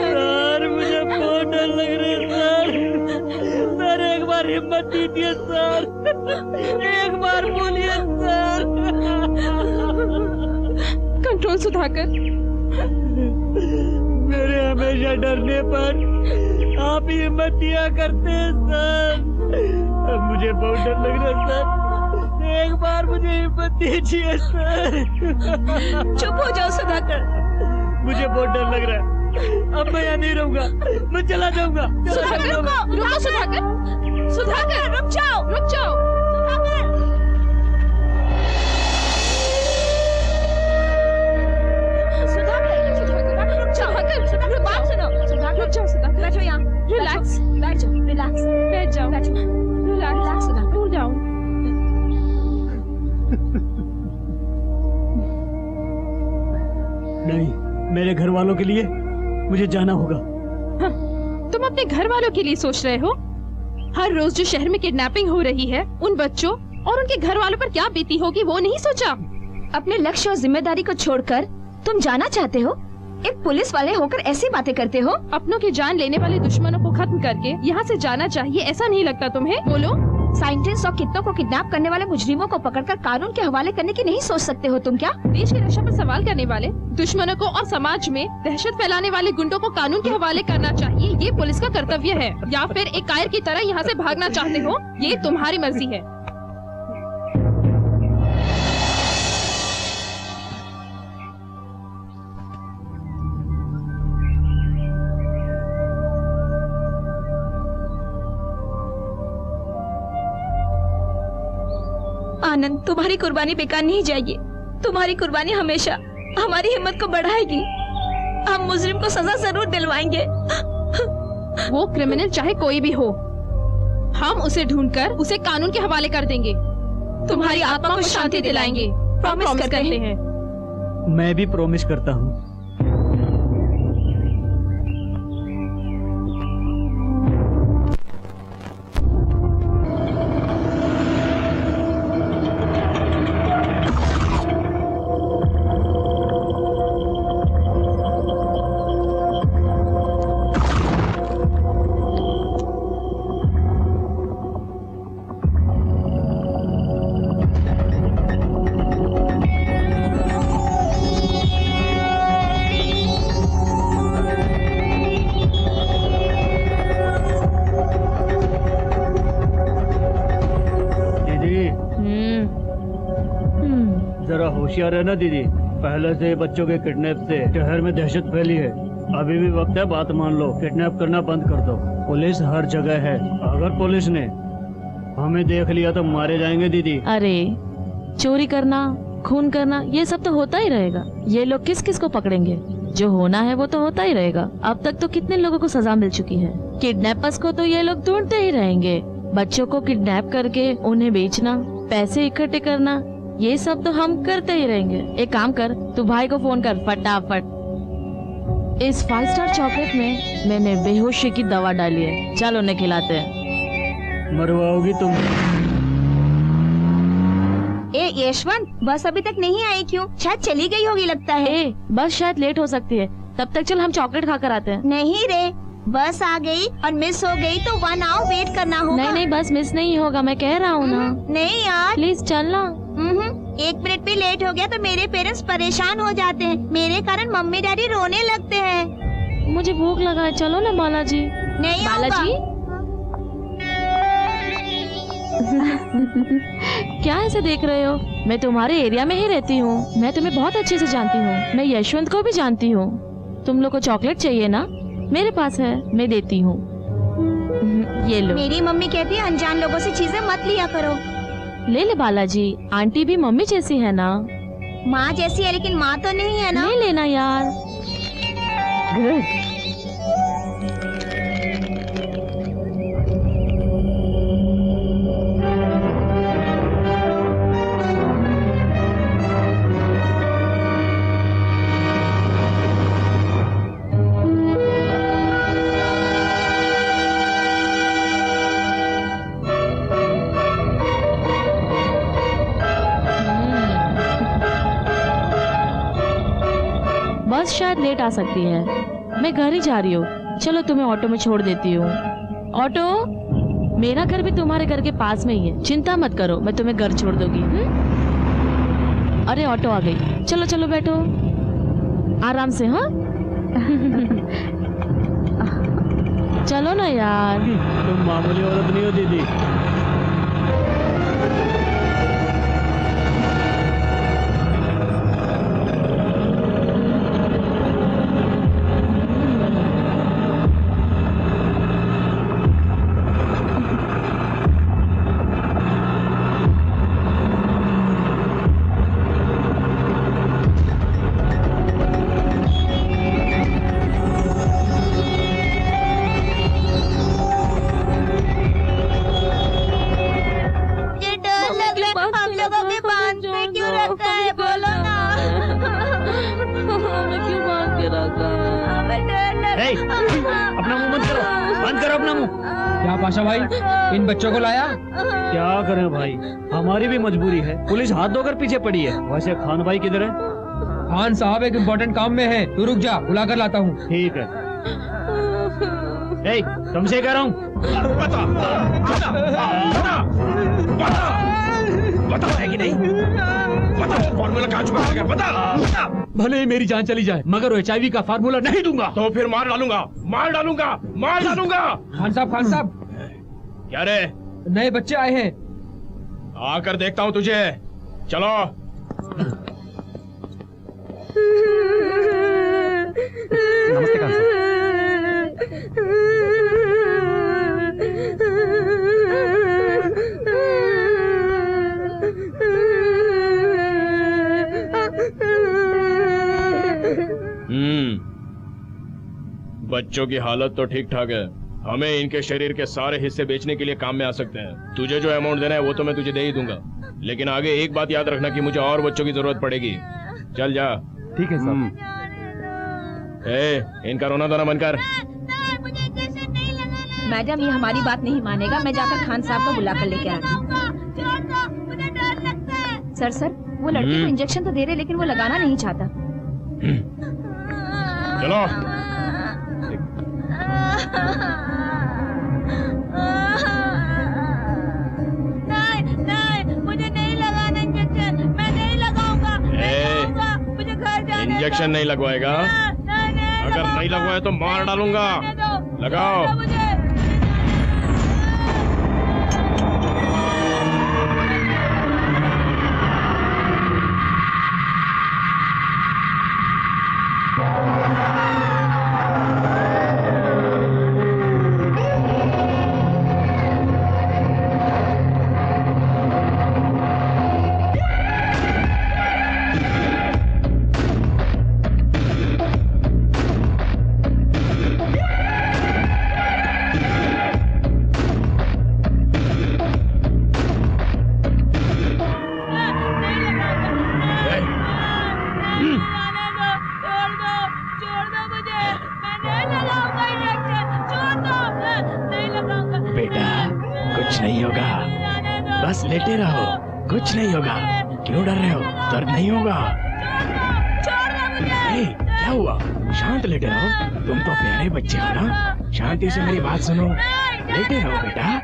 Speaker 7: Sir मुझे बहुत डर लग रहा है सर एक बार हिम्मत दीजिए सर, एक बार बोलिए सर।
Speaker 1: कंट्रोल सुधाकर।
Speaker 7: मेरे हमेशा डरने पर आप ही हिम्मत दिया करते हैं सर, अब मुझे बहुत डर लग रहा है सर, एक बार मुझे हिम्मत दीजिए सर।
Speaker 6: चुप हो जाओ सुधाकर।
Speaker 7: मुझे बहुत डर लग रहा है, अब मैं यहाँ नहीं रहूंगा, मैं चला जाऊंगा।
Speaker 1: सुधाकर रुको सुधाकर, सुधाकर रुक जाओ, रुक जाओ सुधाकर,
Speaker 6: बात सुनो सुधाकर,
Speaker 1: रुक जाओ सुधाकर,
Speaker 6: बैठो यहाँ,
Speaker 1: रिलैक्स,
Speaker 6: बैठ जाओ, रिलैक्स,
Speaker 1: बैठ जाओ,
Speaker 6: बैठो,
Speaker 1: रिलैक्स, कूल डाउन।
Speaker 7: नहीं, मेरे घर वालों के लिए मुझे जाना होगा।
Speaker 1: हाँ, तुम अपने घर वालों के लिए सोच रहे हो? हर रोज जो शहर में किडनैपिंग हो रही है, उन बच्चों और उनके घर वालों पर क्या बीती होगी वो नहीं सोचा?
Speaker 6: अपने लक्ष्य और जिम्मेदारी को छोड़कर तुम जाना चाहते हो? एक पुलिस वाले होकर ऐसी बातें करते हो?
Speaker 1: अपनों की जान लेने वाले दुश्मनों को खत्म करके यहाँ से जाना चाहिए, ऐसा नहीं लगता तुम्हें? बोलो।
Speaker 6: साइंटिस्ट और कितनों को किडनैप करने वाले मुजरिमों को पकड़कर कानून के हवाले करने की नहीं सोच सकते हो तुम क्या?
Speaker 1: देश की रक्षा पर सवाल करने वाले दुश्मनों को और समाज में दहशत फैलाने वाले गुंडों को कानून के हवाले करना चाहिए, ये पुलिस का कर्तव्य है। या फिर एक कायर की तरह यहाँ से भागना चाहते हो, ये तुम्हारी मर्जी है।
Speaker 6: आनंद, तुम्हारी कुर्बानी बेकार नहीं जाएगी। तुम्हारी कुर्बानी हमेशा हमारी हिम्मत को बढ़ाएगी। हम मुजरिम को सजा जरूर दिलवाएंगे।
Speaker 1: वो क्रिमिनल चाहे कोई भी हो, हम उसे ढूंढकर उसे कानून के हवाले कर देंगे। तुम्हारी आत्मा को शांति दिलाएंगे। प्रॉमिस करते हैं।
Speaker 7: मैं भी प्रॉमिस करता हूँ। जरा होशियार रहना दीदी, पहले से बच्चों के किडनैप से शहर में दहशत फैली है। अभी भी वक्त है, बात मान लो, किडनैप करना बंद कर दो। पुलिस हर जगह है, अगर पुलिस ने हमें देख लिया तो मारे जाएंगे दीदी।
Speaker 9: अरे चोरी करना, खून करना, ये सब तो होता ही रहेगा। ये लोग किस किस को पकड़ेंगे? जो होना है वो तो होता ही रहेगा। अब तक तो कितने लोगों को सजा मिल चुकी है। किडनैपर्स को तो ये लोग ढूंढते ही रहेंगे। बच्चों को किडनैप करके उन्हें बेचना, पैसे इकट्ठे करना, ये सब तो हम करते ही रहेंगे। एक काम कर, तू भाई को फोन कर फटाफट। इस 5 स्टार चॉकलेट में मैंने बेहोशी की दवा डाली है, चल उन्हें खिलाते हैं।
Speaker 7: मरवाओगी तुम।
Speaker 6: ए यशवंत, बस अभी तक नहीं आई क्यों? शायद चली गई होगी लगता है।
Speaker 9: ए, बस शायद लेट हो सकती है, तब तक चल हम चॉकलेट खाकर आते हैं।
Speaker 6: नहीं रे, बस आ गई और मिस हो गई तो 1 आवर वेट करना होगा।
Speaker 9: नहीं नहीं, बस मिस नहीं होगा, मैं कह रहा हूँ ना।
Speaker 6: नहीं यार,
Speaker 9: प्लीज चलना।
Speaker 6: 1 मिनट भी लेट हो गया तो मेरे पेरेंट्स परेशान हो जाते हैं। मेरे कारण मम्मी डैडी रोने लगते हैं।
Speaker 9: मुझे भूख लगा है, चलो ना बालाजी।
Speaker 6: नहीं
Speaker 9: बालाजी क्या ऐसे देख रहे हो? मैं तुम्हारे एरिया में ही रहती हूँ, मैं तुम्हें बहुत अच्छे से जानती हूँ। मैं यशवंत को भी जानती हूँ। तुम लोग को चॉकलेट चाहिए ना? मेरे पास है, मैं देती हूँ। ये लो।
Speaker 6: मेरी मम्मी कहती है अनजान लोगों से चीजें मत लिया करो।
Speaker 9: ले ले बालाजी, आंटी भी मम्मी जैसी है ना?
Speaker 6: माँ जैसी है लेकिन माँ तो नहीं है ना।
Speaker 9: नहीं लेना यार। गुड। बस शायद लेट आ सकती है, मैं घर ही जा रही हूँ। चलो तुम्हें ऑटो में छोड़ देती हूँ। ऑटो, मेरा घर भी तुम्हारे घर के पास में ही है, चिंता मत करो, मैं तुम्हें घर छोड़ दूंगी। अरे ऑटो आ गई, चलो चलो बैठो आराम से। हाँ चलो ना यार।
Speaker 7: तुम मामूली औरत नहीं हो दीदी। अपना मुंह मत करो। अपना मुंह।
Speaker 2: क्या पाशा भाई, इन बच्चों को लाया?
Speaker 7: क्या करें भाई, हमारी भी मजबूरी है। पुलिस हाथ धोकर पीछे पड़ी है। वैसे खान भाई किधर है?
Speaker 2: खान साहब एक इम्पोर्टेंट काम में है, तू रुक जा, बुला कर लाता हूँ।
Speaker 7: ठीक है। तुमसे कह रहा हूँ,
Speaker 5: बता है कि नहीं? बता फॉर्मूला कहाँ छुपा है? बता।
Speaker 4: भले ही मेरी जान चली जाए मगर वो HIV का फार्मूला नहीं दूंगा।
Speaker 5: तो फिर मार डालूंगा, मार डालूंगा, मार डालूंगा।
Speaker 2: खान साहब,
Speaker 5: क्या रे?
Speaker 2: नए बच्चे आए हैं।
Speaker 5: आकर देखता हूँ तुझे। चलो।
Speaker 3: नमस्ते खान साहब।
Speaker 5: बच्चों की हालत तो ठीक ठाक है। हमें इनके शरीर के सारे हिस्से बेचने के लिए काम में आ सकते हैं। तुझे जो अमाउंट देना है वो तो मैं तुझे दे ही दूंगा, लेकिन आगे एक बात याद रखना कि मुझे और बच्चों की जरूरत पड़ेगी। चल जा।
Speaker 3: ठीक है साहब।
Speaker 5: इनका रोना धोना बंद कर।
Speaker 6: मैडम ये हमारी बात नहीं मानेगा, मैं जाकर खान साहब को बुला कर लेके आती हूँ। सर वो लड़के को इंजेक्शन तो दे रहे लेकिन वो लगाना नहीं चाहता।
Speaker 5: चलो।
Speaker 6: नहीं, मुझे नहीं लगाना इंजेक्शन, मैं नहीं लगाऊंगा, मुझे घर जाने दो।
Speaker 5: इंजेक्शन नहीं लगवाएगा? अगर नहीं लगवाए तो मार डालूंगा। लगाओ।
Speaker 10: कुछ नहीं होगा, बस लेटे रहो, कुछ नहीं होगा। क्यों डर रहे हो? दर्द नहीं होगा। क्या हुआ? शांत लेटे रहो, तुम तो प्यारे बच्चे हो ना। शांति से मेरी बात सुनो, लेटे रहो बेटा।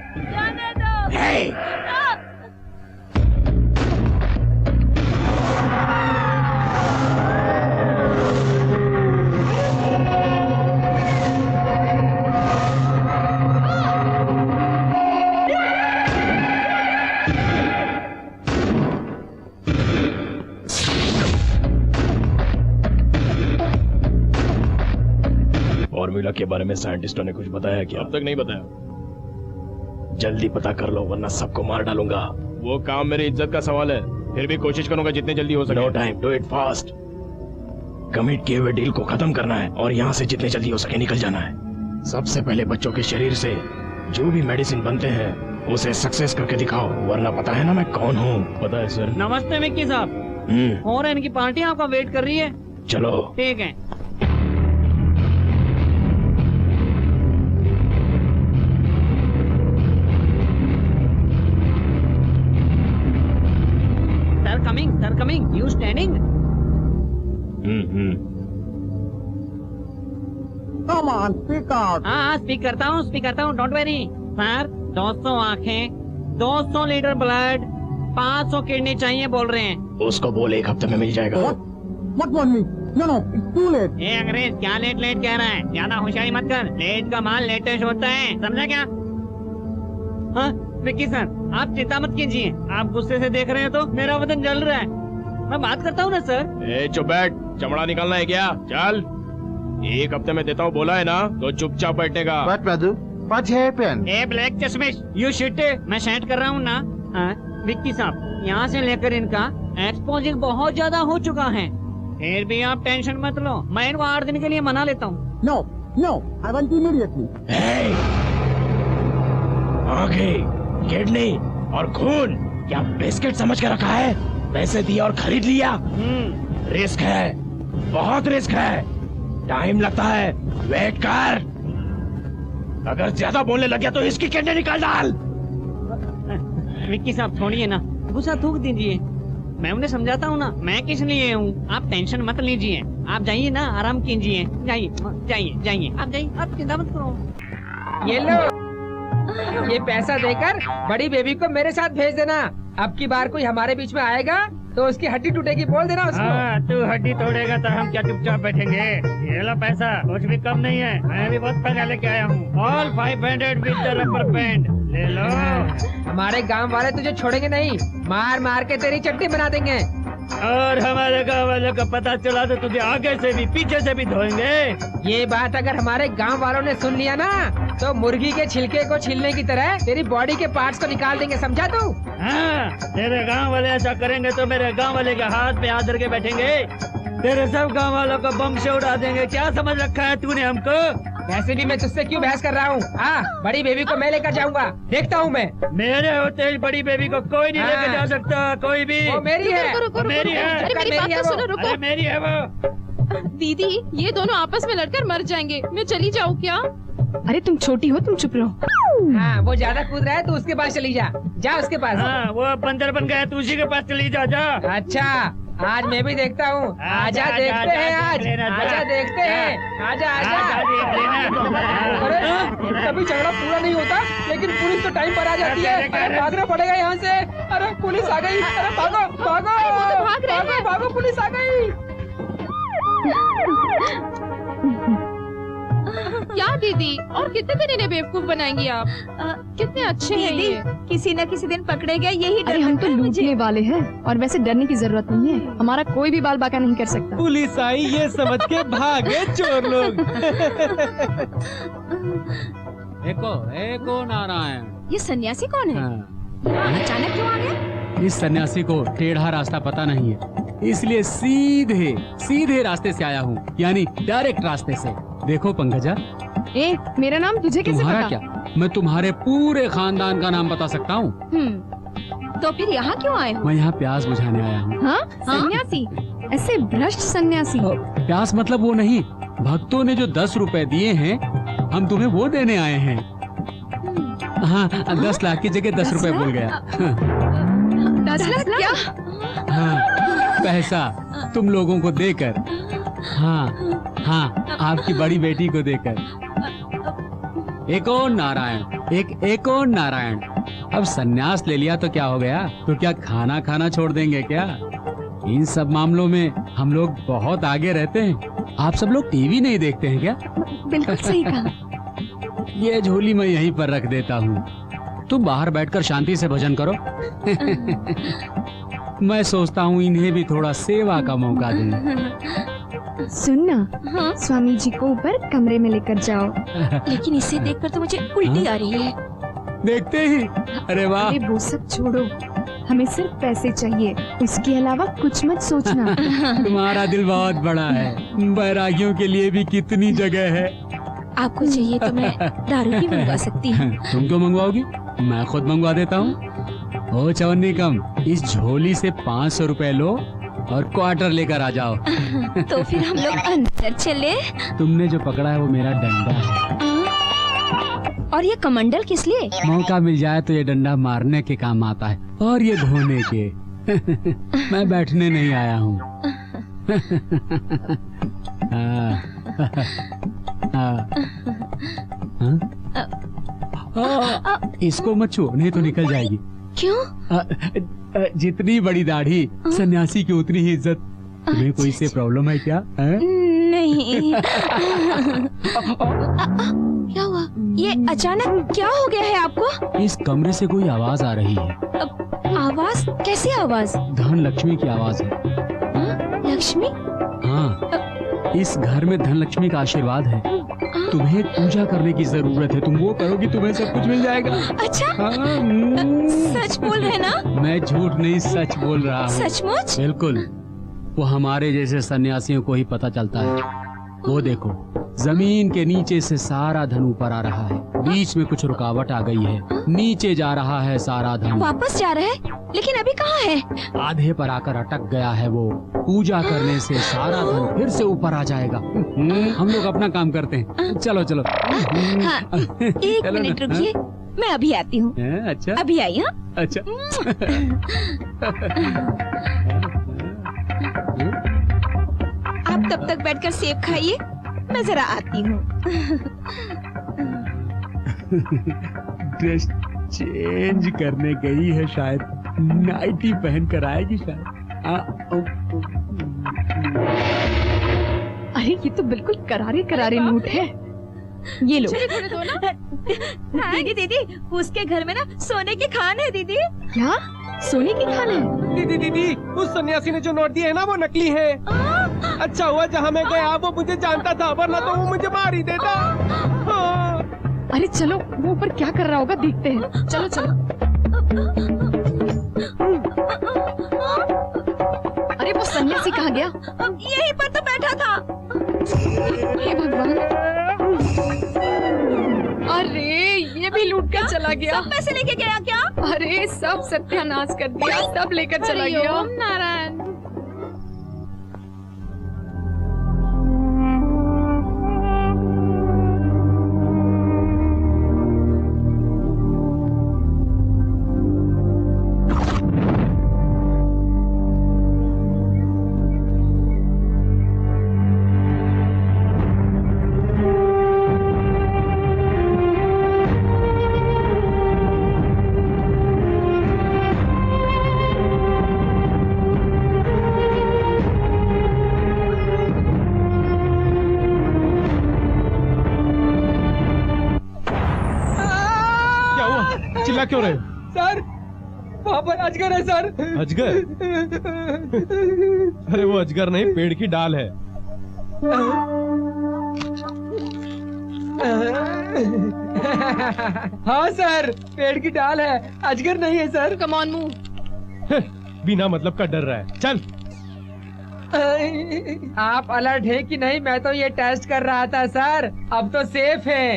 Speaker 5: फॉर्मूला के बारे में साइंटिस्टों ने कुछ बताया क्या? अब तक नहीं बताया।
Speaker 10: जल्दी पता कर लो वरना सबको मार डालूंगा।
Speaker 5: वो काम मेरी इज्जत का सवाल है, फिर भी कोशिश करूंगा जितनी जल्दी हो सके।
Speaker 10: No time, do it fast. Commit किए हुए डील को खत्म करना है और यहाँ से जितने जल्दी हो सके निकल जाना है। सबसे पहले बच्चों के शरीर से जो भी मेडिसिन बनते हैं उसे सक्सेस करके दिखाओ, वरना पता है ना मैं कौन हूँ।
Speaker 5: पता है सर।
Speaker 7: नमस्ते मिक्की साहब। और इनकी पार्टी आपका वेट कर रही है।
Speaker 10: चलो
Speaker 7: ठीक है। Sir coming. You standing?
Speaker 11: Come on, speak out.
Speaker 7: हाँ, स्पीक करता हूँ, डोंट वेरी। सर 200 आँखें, 200 लीटर ब्लड, 500 किडनी चाहिए बोल रहे हैं।
Speaker 10: उसको बोल 1 हफ्ते में मिल जाएगा।
Speaker 11: What want me? No, it's too late.
Speaker 7: ए अंग्रेज, क्या लेट कह रहा है? ज्यादा होशियारी मत कर, लेट का माल लेटेस्ट होता है, समझा क्या? हाँ विक्की सर, आप चिंता मत कीजिए, आप गुस्से से देख रहे हैं तो मेरा बदन जल रहा है। मैं बात करता हूँ ना सर।
Speaker 5: चुप बैठ, चमड़ा निकालना है क्या? चल, 1 हफ्ते में देता हूँ बोला है ना, तो चुपचाप बैठने का।
Speaker 11: What, Raju? What happened?
Speaker 7: ए ब्लैक चश्मिश, यू शिट, मैं सेट कर रहा हूँ ना। हाँ विक्की साहब, यहाँ से लेकर इनका एक्सपोजिंग बहुत ज्यादा हो चुका है, फिर भी आप टेंशन मत लो, मैं इनको 8 दिन के लिए मना लेता हूँ।
Speaker 11: No, I want immediately.
Speaker 10: आंखें, किडनी और खून क्या बिस्किट समझ के रखा है? पैसे दिए और खरीद लिया। रिस्क है, बहुत रिस्क है, टाइम लगता है, वेट कर। अगर ज्यादा बोलने लग गया तो इसकी किडनी निकाल डाल।
Speaker 7: विक्की साहब छोड़िए ना, गुस्सा थूक दीजिए। मैं उन्हें समझाता हूँ ना, मैं किस लिए हूँ। आप टेंशन मत लीजिए, आप जाइए ना, आराम कीजिए। जाइए जाइए जाइए, आप जाइए, आप चिंता मत करो।
Speaker 2: ये लो, ये पैसा देकर बड़ी बेबी को मेरे साथ भेज देना। अब की बार कोई हमारे बीच में आएगा तो उसकी हड्डी टूटेगी, बोल देना उसको।
Speaker 7: हाँ, तू हड्डी तोड़ेगा तो हम क्या चुपचाप बैठेंगे। ये लो पैसा, कुछ भी कम नहीं है। मैं भी बहुत पैसा लेके आया हूँ। All 500 with the rubber band, ले लो।
Speaker 2: हमारे गांव वाले तुझे छोड़ेंगे नहीं, मार मार के तेरी चटनी बना देंगे।
Speaker 7: और हमारे गाँव वालों का पता चला तो तुझे आगे से भी पीछे से भी धोएंगे।
Speaker 2: ये बात अगर हमारे गांव वालों ने सुन लिया ना तो मुर्गी के छिलके को छीलने की तरह तेरी बॉडी के पार्ट्स को निकाल देंगे, समझा तू?
Speaker 7: हाँ, तेरे गांव वाले ऐसा करेंगे तो मेरे गांव वाले के हाथ पे हाथ धर के बैठेंगे। तेरे सब गांव वालों को बम से उड़ा देंगे। क्या समझ रखा है तूने हमको?
Speaker 2: वैसे भी मैं तुझसे क्यों बहस कर रहा हूँ? हाँ, बड़ी बेबी को मैं लेकर जाऊंगा, देखता हूँ मैं।
Speaker 7: मेरे होते ही बड़ी बेबी को कोई नहीं लेके जा सकता, कोई भी।
Speaker 2: वो मेरी है,
Speaker 1: रुको,
Speaker 7: मेरी है।
Speaker 1: अरे मेरी बात तो सुनो, रुको।
Speaker 7: अरे मेरी है वो।
Speaker 1: दीदी, ये दोनों आपस में लड़कर मर जाएंगे। मैं चली जाऊँ क्या?
Speaker 8: अरे तुम छोटी हो, तुम चुप रहो।
Speaker 2: हाँ, वो ज्यादा कूद रहा है तो उसके पास चली जा, जा उसके पास।
Speaker 7: हाँ, वो बंदर बन गया, तू उसी के पास चली जा। जा।
Speaker 2: अच्छा, आज मैं भी देखता हूँ। आजा, देखते हैं आज, आजा देखते हैं, आजा आजा। अरे कभी झगड़ा पूरा नहीं होता, लेकिन पुलिस तो टाइम पर आ जाती है। अरे भागना पड़ेगा यहाँ से। अरे पुलिस आ गई, अरे भागो भागो
Speaker 1: भाग रहे हैं।
Speaker 2: भागो, पुलिस आ गई।
Speaker 1: क्या दीदी, और कितने दिन इन्हें बेवकूफ बनाएंगी आप? कितने अच्छे हैं
Speaker 6: दीदी,
Speaker 1: ये।
Speaker 6: किसी न किसी दिन पकड़े गए, यही डर
Speaker 8: अरे हम
Speaker 6: लगता
Speaker 8: तो
Speaker 6: है मुझे।
Speaker 8: लूटने वाले हैं, और वैसे डरने की जरूरत नहीं है। हमारा कोई भी बाल बाका नहीं कर सकता।
Speaker 3: पुलिस आई ये समझ के भागे चोर लोग।
Speaker 10: एको नारायण।
Speaker 6: ये सन्यासी कौन है? यहाँ अचानक क्यों आ गया?
Speaker 4: इस सन्यासी को टेढ़ा रास्ता पता नहीं है, इसलिए सीधे रास्ते से आया हूँ, यानी डायरेक्ट रास्ते से। देखो पंकजा,
Speaker 8: ए, मेरा नाम तुझे कैसे
Speaker 4: तुम्हारा
Speaker 8: पता?
Speaker 4: क्या, मैं तुम्हारे पूरे खानदान का नाम बता सकता हूँ।
Speaker 6: तो फिर यहाँ क्यों आए हो?
Speaker 4: मैं यहाँ प्यास बुझाने आया हूँ।
Speaker 8: हाँ, सन्यासी? ऐसे भ्रष्ट सन्यासी?
Speaker 4: प्यास मतलब वो नहीं, भक्तों ने जो 10 रुपए दिए हैं, हम तुम्हें वो देने आए हैं। हाँ, 10 लाख की जगह 10 रुपए बोल गया।
Speaker 8: 10 लाख क्या?
Speaker 4: हाँ, पैसा तुम लोगों को देकर। हाँ, आपकी बड़ी बेटी को देकर। एक और नारायण। अब सन्यास ले लिया तो क्या हो गया? तो क्या खाना छोड़ देंगे क्या? इन सब मामलों में हम लोग बहुत आगे रहते हैं। आप सब लोग टीवी नहीं देखते हैं क्या?
Speaker 8: बिल्कुल सही कहा।
Speaker 4: ये झोली मैं यहीं पर रख देता हूँ, तुम बाहर बैठकर शांति से भजन करो। मैं सोचता हूँ इन्हें भी थोड़ा सेवा का मौका दूं।
Speaker 8: सुनना, स्वामी जी को ऊपर कमरे में लेकर जाओ।
Speaker 6: लेकिन इसे देखकर तो मुझे उल्टी आ रही है।
Speaker 4: देखते ही, अरे वाह।
Speaker 8: अरे वो सब छोड़ो, हमें सिर्फ पैसे चाहिए, इसके अलावा कुछ मत सोचना।
Speaker 4: तुम्हारा दिल बहुत बड़ा है, बैरागियों के लिए भी कितनी जगह है।
Speaker 6: आपको चाहिए तो मैं दारू भी मंगवा सकती हूँ।
Speaker 4: तुम क्यों मंगवाओगी? मैं खुद मंगवा देता हूँ। ओ चवन्नी कम, इस झोली से 500 रुपए लो और क्वार्टर लेकर आ जाओ।
Speaker 6: तो फिर हम लोग अंदर चले।
Speaker 4: तुमने जो पकड़ा है वो मेरा डंडा है।
Speaker 6: और ये कमंडल किस लिए?
Speaker 4: मौका मिल जाए तो ये डंडा मारने के काम आता है, और ये धोने के। मैं बैठने नहीं आया हूँ। इसको मत छुओ, नहीं तो निकल जाएगी।
Speaker 6: क्यों?
Speaker 4: जितनी बड़ी दाढ़ी सन्यासी की उतनी ही इज्जत। तुम्हें कोई से प्रॉब्लम है क्या?
Speaker 6: नहीं। क्या हुआ? ये अचानक क्या हो गया है आपको?
Speaker 4: इस कमरे से कोई आवाज आ रही है।
Speaker 6: आवाज? कैसी आवाज?
Speaker 4: धन लक्ष्मी की आवाज है।
Speaker 6: लक्ष्मी?
Speaker 4: हाँ, इस घर में धन लक्ष्मी का आशीर्वाद है। तुम्हें पूजा करने की जरूरत है, तुम वो करोगी तुम्हें सब कुछ मिल जाएगा।
Speaker 6: अच्छा? सच बोल रहे ना?
Speaker 4: मैं झूठ नहीं, सच बोल रहा हूँ।
Speaker 6: सचमुच?
Speaker 4: बिल्कुल, वो हमारे जैसे सन्यासियों को ही पता चलता है। वो देखो, जमीन के नीचे से सारा धन ऊपर आ रहा है, बीच में कुछ रुकावट आ गई है, नीचे जा रहा है सारा धन।
Speaker 6: वापस जा रहा है, लेकिन अभी कहाँ है?
Speaker 4: आधे पर आकर अटक गया है वो। पूजा करने से सारा धन फिर से ऊपर आ जाएगा। हम लोग अपना काम करते हैं, चलो चलो।
Speaker 6: हाँ, एक
Speaker 4: चलो
Speaker 6: मिनट
Speaker 4: ना।
Speaker 6: रुकिए, मैं अभी आती हूँ।
Speaker 4: अच्छा
Speaker 6: अभी आई। हाँ,
Speaker 4: अच्छा।
Speaker 6: आप तब तक बैठकर सेब खाइए, मैं जरा आती हूँ।
Speaker 4: ड्रेस चेंज करने गई है शायद, नाइटी पहन कर आएगी शायद।
Speaker 8: अरे ये तो बिल्कुल करारे करारे नोट है। ये लो।
Speaker 1: थोड़े दो ना।
Speaker 6: दीदी दीदी, उसके घर में ना सोने की खान है दीदी।
Speaker 8: क्या सोने की खान है?
Speaker 3: दीदी दीदी, उस सन्यासी ने जो नोट दिए है ना वो नकली है। अच्छा हुआ जहाँ मैं गया वो मुझे जानता था, वरना तो वो मुझे मार ही देता। हाँ।
Speaker 8: अरे चलो, वो ऊपर क्या कर रहा होगा देखते हैं। चलो चलो। अरे वो सन्यासी कहाँ गया?
Speaker 6: यहीं पर तो बैठा था।
Speaker 8: हे भगवान। अरे ये भी लूट कर चला गया।
Speaker 6: सब पैसे लेके गया क्या?
Speaker 8: अरे सब सत्यानाश कर दिया, सब लेकर चला गया।
Speaker 1: ओम नारायण।
Speaker 3: चिल्ला क्यों रहे हो?
Speaker 2: सर वहाँ पर अजगर है सर।
Speaker 3: अजगर? अरे वो अजगर नहीं, पेड़ की डाल है।
Speaker 2: हाँ सर, पेड़ की डाल है, अजगर नहीं है सर।
Speaker 1: Come on move.
Speaker 3: बिना मतलब का डर रहा है। चल।
Speaker 2: आप अलर्ट है कि नहीं? मैं तो ये टेस्ट कर रहा था सर, अब तो सेफ है।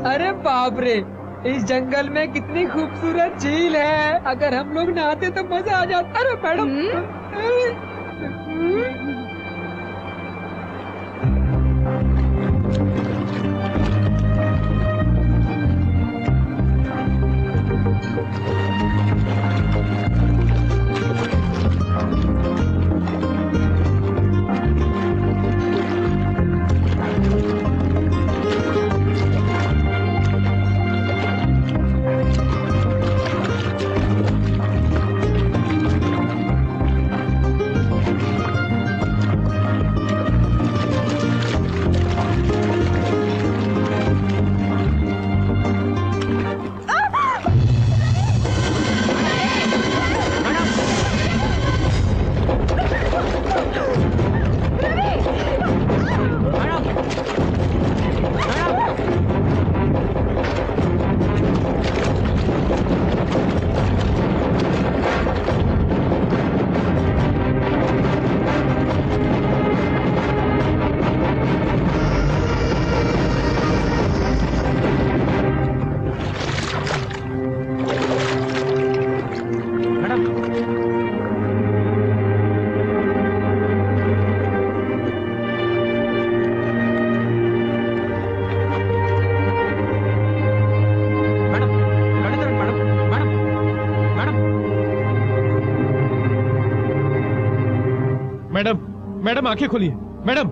Speaker 2: अरे बाप रे, इस जंगल में कितनी खूबसूरत झील है। अगर हम लोग नहाते तो मजा आ जाता। अरे मैडम।
Speaker 3: मैडम मैडम आंखें खोलिए। मैडम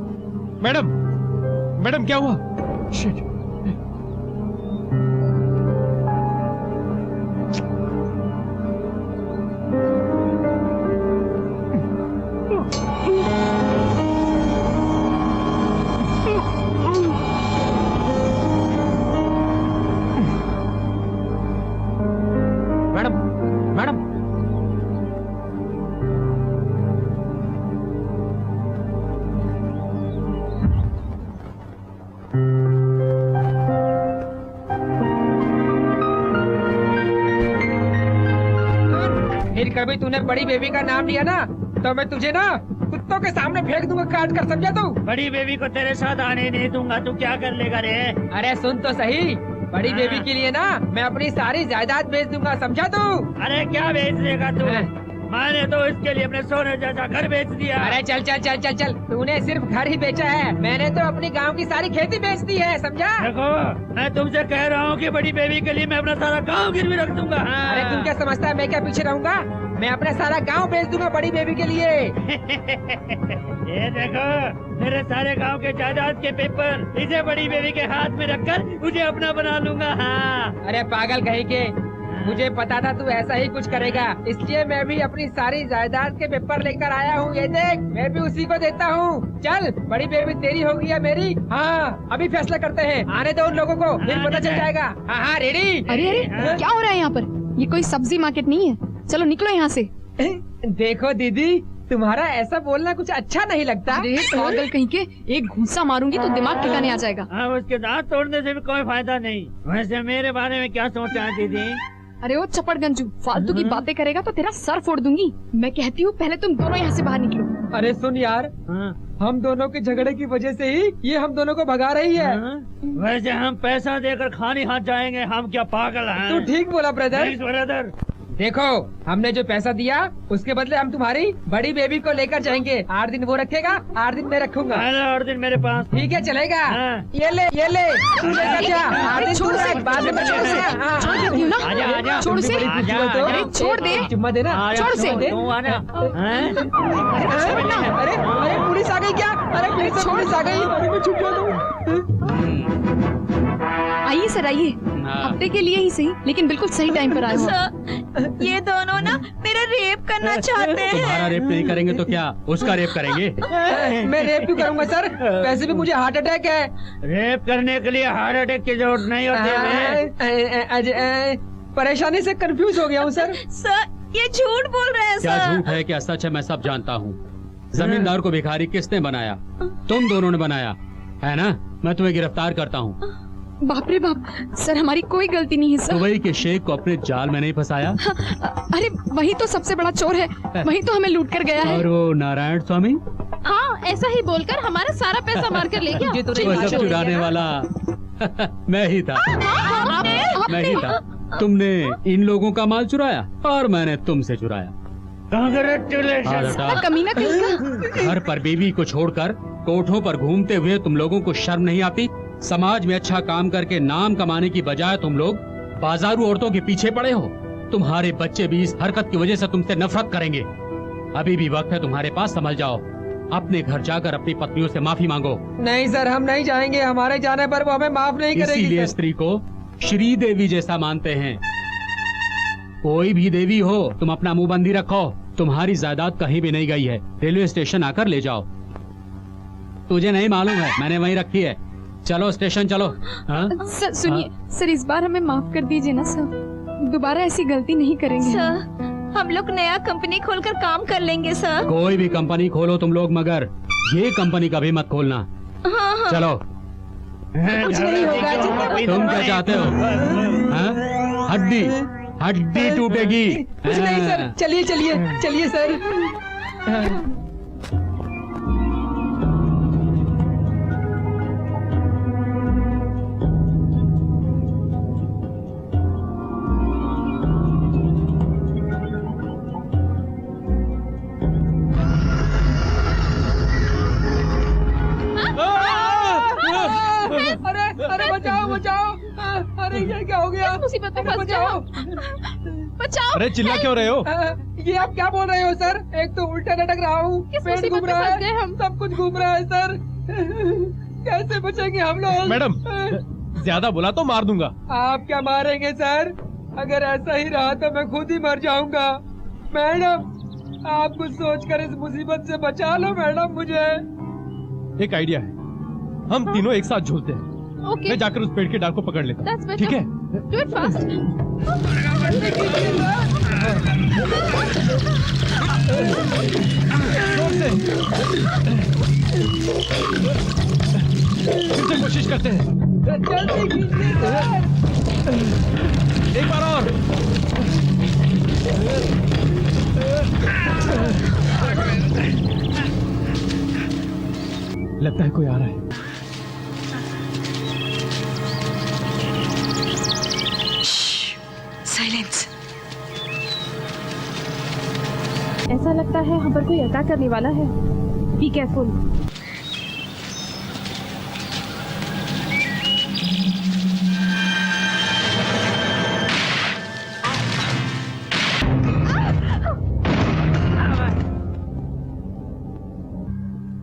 Speaker 3: मैडम मैडम क्या हुआ? शिट।
Speaker 2: मैडम मैडम फिर कभी तूने बड़ी बेबी का नाम लिया ना तो मैं तुझे ना कुत्तों के सामने फेंक दूंगा काट कर, समझा तू?
Speaker 7: बड़ी बेबी को तेरे साथ आने नहीं दूंगा। तू क्या कर लेगा रे?
Speaker 2: अरे सुन तो सही, बड़ी बेबी के लिए ना मैं अपनी सारी जायदाद बेच दूंगा, समझा तू?
Speaker 7: अरे क्या बेच देगा तू?
Speaker 2: हाँ।
Speaker 7: मैंने तो इसके लिए अपने सोने जैसा घर बेच दिया।
Speaker 2: अरे चल चल चल चल चल, तूने सिर्फ घर ही बेचा है, मैंने तो अपनी गांव की सारी खेती बेच दी है, समझा?
Speaker 7: देखो मैं तुमसे कह रहा हूँ कि बड़ी बेबी के लिए मैं अपना सारा गांव गिरवी रख दूंगा।
Speaker 2: अरे तुम क्या समझता है मैं क्या पीछे रहूंगा? मैं अपना सारा गांव बेच दूंगा बड़ी बेबी के लिए।
Speaker 7: ये देखो मेरे सारे गांव के जायदाद के पेपर इसे बड़ी बेबी के हाथ में रखकर मुझे अपना बना लूंगा। हाँ।
Speaker 2: अरे पागल कहीं के, मुझे पता था तू ऐसा ही कुछ करेगा, इसलिए मैं भी अपनी सारी जायदाद के पेपर लेकर आया हूँ। ये देख, मैं भी उसी को देता हूँ। चल बड़ी बेबी तेरी होगी या मेरी? हाँ अभी फैसला करते हैं, आने दो उन लोगों को, फिर पता चल जाएगा। हाँ हाँ रेडी?
Speaker 8: अरे अरे क्या हो रहा है यहाँ पर? ये कोई सब्जी मार्केट नहीं है, चलो निकलो यहाँ से।
Speaker 2: देखो दीदी, तुम्हारा ऐसा बोलना कुछ अच्छा नहीं लगता।
Speaker 8: अरे पागल कहीं के, एक घूंसा मारूंगी तो दिमाग ठिकाने आ जाएगा।
Speaker 7: हाँ उसके दांत तोड़ने से भी कोई फायदा नहीं। वैसे मेरे बारे में क्या सोचा है दीदी?
Speaker 8: अरे वो चपड़ गंजू, फालतू की बातें करेगा तो तेरा सर फोड़ दूंगी। मैं कहती हूँ पहले तुम दोनों यहाँ से बाहर निकलो।
Speaker 2: अरे सुन यार, हम दोनों के झगड़े की वजह से ही ये हम दोनों को भगा रही है।
Speaker 7: वैसे हम पैसा देकर खाली हाथ जाएंगे, हम क्या पागल हैं?
Speaker 2: तू ठीक बोला ब्रदर।
Speaker 7: Thanks, brother।
Speaker 2: देखो हमने जो पैसा दिया उसके बदले हम तुम्हारी बड़ी बेबी को लेकर जाएंगे। 8 दिन वो रखेगा, 8 दिन मैं रखूंगा।
Speaker 7: पहले 8 दिन मेरे पास।
Speaker 2: ठीक है चलेगा।
Speaker 7: हाँ।
Speaker 2: ये ले तू लेकर जा। 8 दिन
Speaker 8: छोड़
Speaker 2: तू
Speaker 8: से,
Speaker 2: रख, बाद में
Speaker 8: छोड़ से,
Speaker 2: हाँ,
Speaker 8: छोड़ देती हूँ ना।
Speaker 7: आजा, आजा।
Speaker 8: छोड़ से,
Speaker 7: आजा,
Speaker 8: अरे छोड़ दे।
Speaker 2: चुम्मा देना।
Speaker 8: छोड़ से।
Speaker 7: तू आना। हैं?
Speaker 2: अरे अरे पुलिस आ गई क्या? अरे फिर से पुलिस आ गई। अरे मैं छुप जाता
Speaker 8: आइए सर आइए, हफ्ते के लिए ही सही, लेकिन बिल्कुल सही टाइम पर आए हो।
Speaker 6: ये दोनों ना मेरा रेप करना चाहते
Speaker 4: तुम्हारा
Speaker 6: हैं।
Speaker 4: रेप नहीं करेंगे तो क्या उसका रेप करेंगे?
Speaker 2: मैं रेप क्यों करूंगा सर? वैसे भी मुझे हार्ट अटैक है।
Speaker 7: रेप करने के लिए हार्ट अटैक की जरूरत नहीं होती है।
Speaker 2: परेशानी से कंफ्यूज हो गया हूँ सर।
Speaker 6: सर ये झूठ बोल रहे हैं
Speaker 4: क्या
Speaker 6: सर।
Speaker 4: झूठ है क्या सच है मैं सब जानता हूँ। जमींदार को भिखारी किसने बनाया? तुम दोनों ने बनाया है ना? मैं तुम्हें गिरफ्तार करता हूँ।
Speaker 8: बाप रे बाप, सर हमारी कोई गलती नहीं है सर।
Speaker 4: दुबई के शेख को अपने जाल में नहीं फंसाया?
Speaker 8: अरे वही तो सबसे बड़ा चोर है, वही तो हमें लूट कर गया है।
Speaker 4: और वो नारायण स्वामी
Speaker 1: हाँ ऐसा ही बोलकर हमारा सारा पैसा मार कर ले गया।
Speaker 4: वो सब चुराने वाला मैं ही था। मैं ही था। तुमने इन लोगों का माल चुराया और मैंने तुमसे चुराया।
Speaker 7: Congratulations।
Speaker 4: हाथ
Speaker 8: कमीना कहीं का।
Speaker 4: हटा। घर पर बीवी को छोड़कर कोठों पर घूमते हुए तुम लोगों को शर्म नहीं आती? समाज में अच्छा काम करके नाम कमाने की बजाय तुम लोग बाजारू औरतों के पीछे पड़े हो। तुम्हारे बच्चे भी इस हरकत की वजह से तुमसे नफरत करेंगे। अभी भी वक्त है तुम्हारे पास, संभल जाओ। अपने घर जाकर अपनी पत्नियों से माफी मांगो।
Speaker 2: नहीं सर हम नहीं जाएंगे, हमारे जाने पर वो हमें माफ नहीं करेगी।
Speaker 4: इसीलिए
Speaker 2: सर।
Speaker 4: स्त्री को श्री देवी जैसा मानते हैं। कोई भी देवी हो, तुम अपना मुंह बंदी रखो। तुम्हारी जायदाद कहीं भी नहीं गई है, रेलवे स्टेशन आकर ले जाओ। तुझे नहीं मालूम है, मैंने वहीं रखी है। चलो स्टेशन चलो। हाँ?
Speaker 8: सर सुनिए, सर इस बार हमें माफ कर दीजिए ना सर, दोबारा ऐसी गलती नहीं करेंगे।
Speaker 6: सर हम लोग नया कंपनी खोलकर काम कर लेंगे सर।
Speaker 4: कोई भी कंपनी खोलो तुम लोग, मगर ये कंपनी कभी मत खोलना।
Speaker 6: हाँ हाँ।
Speaker 4: चलो।
Speaker 2: कुछ नहीं होगा जी।
Speaker 4: तुम क्या चाहते हो? हाँ? हड्डी हड्डी टूटेगी।
Speaker 2: कुछ नहीं सर, चलिए चलिए चलिए सर। अरे अरे बचाओ बचाओ। अरे ये क्या हो गया?
Speaker 1: मुसीबत में फंस गया। बचाओ।
Speaker 3: अरे चिल्ला क्यों रहे हो?
Speaker 2: ये आप क्या बोल रहे हो सर? एक तो उल्टा लटक रहा हूँ,
Speaker 1: किस
Speaker 2: पेट
Speaker 1: मुसीबत
Speaker 2: घूम
Speaker 1: में
Speaker 2: रहा
Speaker 1: फंस गए
Speaker 2: है,
Speaker 1: हम?
Speaker 2: सब कुछ घूम रहा है सर। कैसे बचेंगे हम लोग?
Speaker 3: मैडम ज्यादा बोला तो मार दूंगा।
Speaker 2: आप क्या मारेंगे सर? अगर ऐसा ही रहा तो मैं खुद ही मर जाऊंगा। मैडम आप कुछ सोचकर इस मुसीबत से बचा लो मैडम मुझे।
Speaker 3: एक आइडिया है, हम तीनों एक साथ झूलते हैं।
Speaker 1: ओके,
Speaker 3: मैं जाकर उस पेड़ की डाल को पकड़ लेता
Speaker 1: That's
Speaker 3: हूँ,
Speaker 1: better.
Speaker 3: ठीक है?
Speaker 1: Do it fast.
Speaker 3: जोर से फिर से कोशिश करते हैं।
Speaker 2: जल्दी कीजिए सर।
Speaker 3: एक बार और। लगता है कोई आ रहा है।
Speaker 6: साइलेंस।
Speaker 1: ऐसा लगता है हम पर कोई अटैक करने वाला है। Be careful.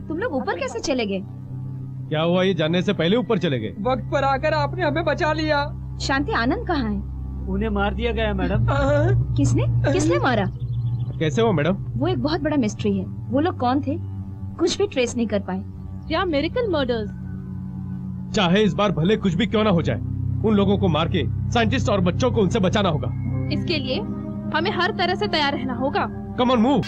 Speaker 6: तुम लोग ऊपर कैसे चले गए?
Speaker 3: क्या हुआ, ये जानने से पहले ऊपर चले गए?
Speaker 2: वक्त पर आकर आपने हमें बचा लिया।
Speaker 6: शांति आनंद कहाँ है?
Speaker 7: उन्हें मार दिया गया मैडम।
Speaker 6: किसने किसने मारा?
Speaker 3: कैसे हो मैडम?
Speaker 6: वो एक बहुत बड़ा मिस्ट्री है। वो लोग कौन थे? कुछ भी ट्रेस नहीं कर पाए।
Speaker 1: या मिरेकल मर्डर्स।
Speaker 3: चाहे इस बार भले कुछ भी क्यों ना हो जाए, उन लोगों को मार के साइंटिस्ट और बच्चों को उनसे बचाना होगा।
Speaker 1: इसके लिए हमें हर तरह से तैयार रहना होगा।
Speaker 3: Come on move.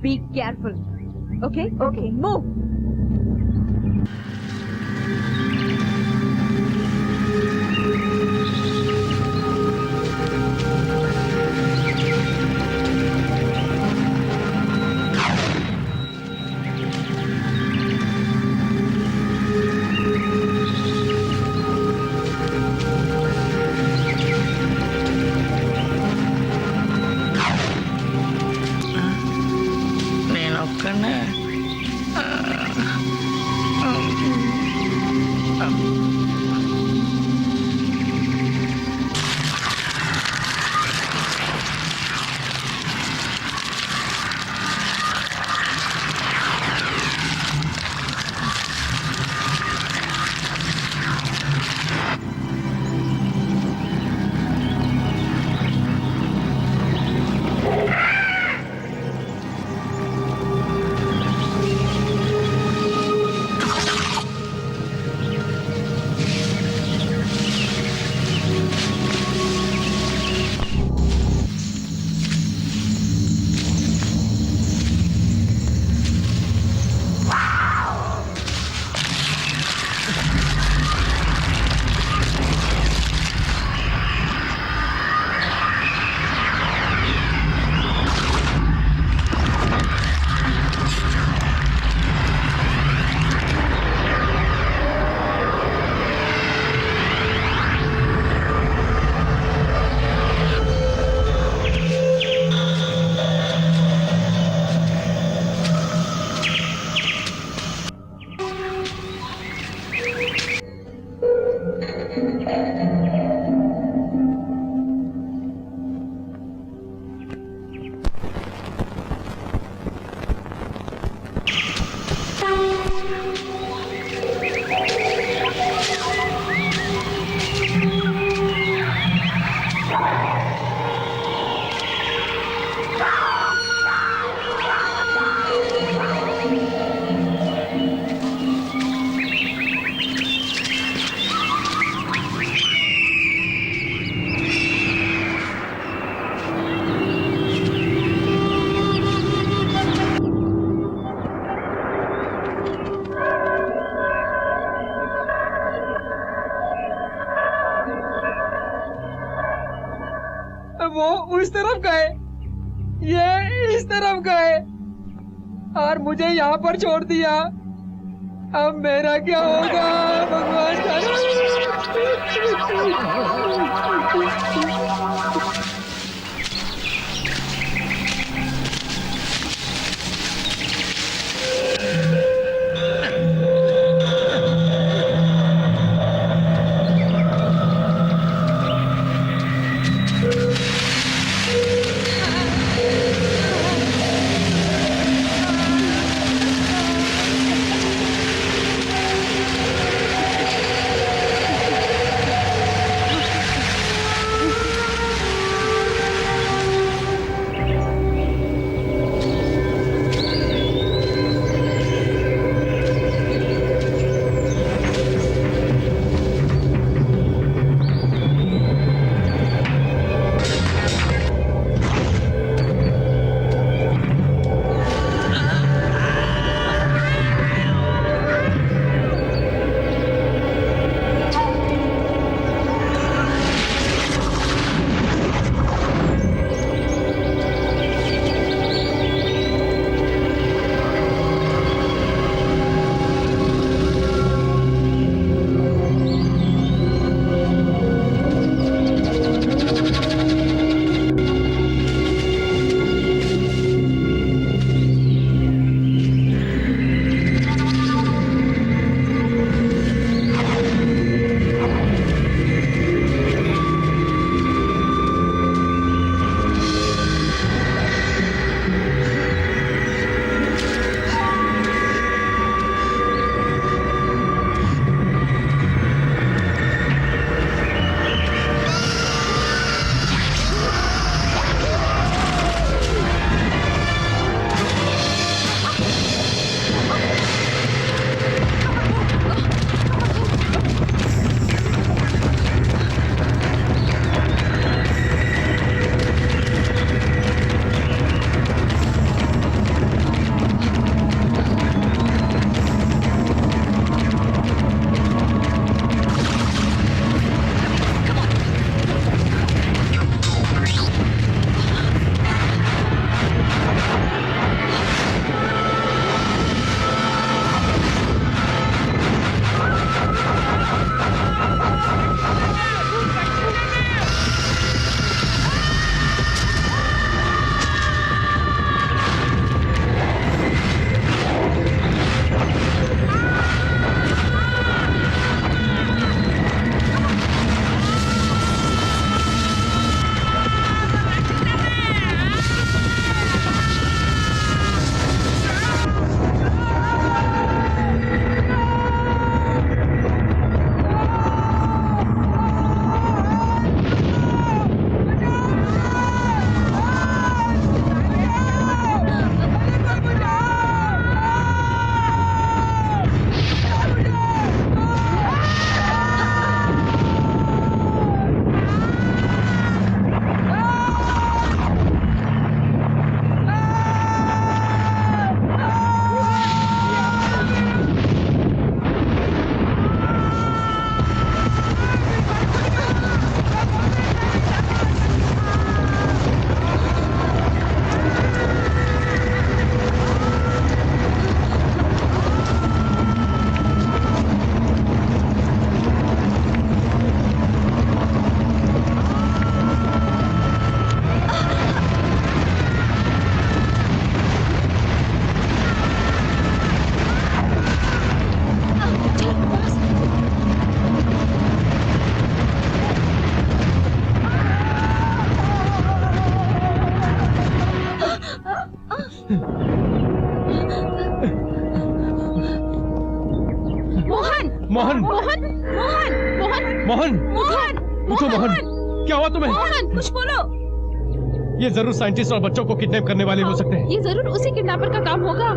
Speaker 6: Be careful. Okay? Okay. Move.
Speaker 2: वो उस तरफ गए, ये इस तरफ गए और मुझे यहाँ पर छोड़ दिया। अब मेरा क्या होगा भगवान जाने।
Speaker 6: मोहन
Speaker 3: मोहन
Speaker 6: मोहन मोहन मोहन
Speaker 3: मोहन
Speaker 6: मोहन
Speaker 3: उठो मोहन, क्या हुआ तुम्हें?
Speaker 6: मोहन कुछ बोलो।
Speaker 3: ये जरूर साइंटिस्ट और बच्चों को किडनैप करने वाले हो सकते हैं।
Speaker 1: ये जरूर उसी किडनैपर का काम होगा।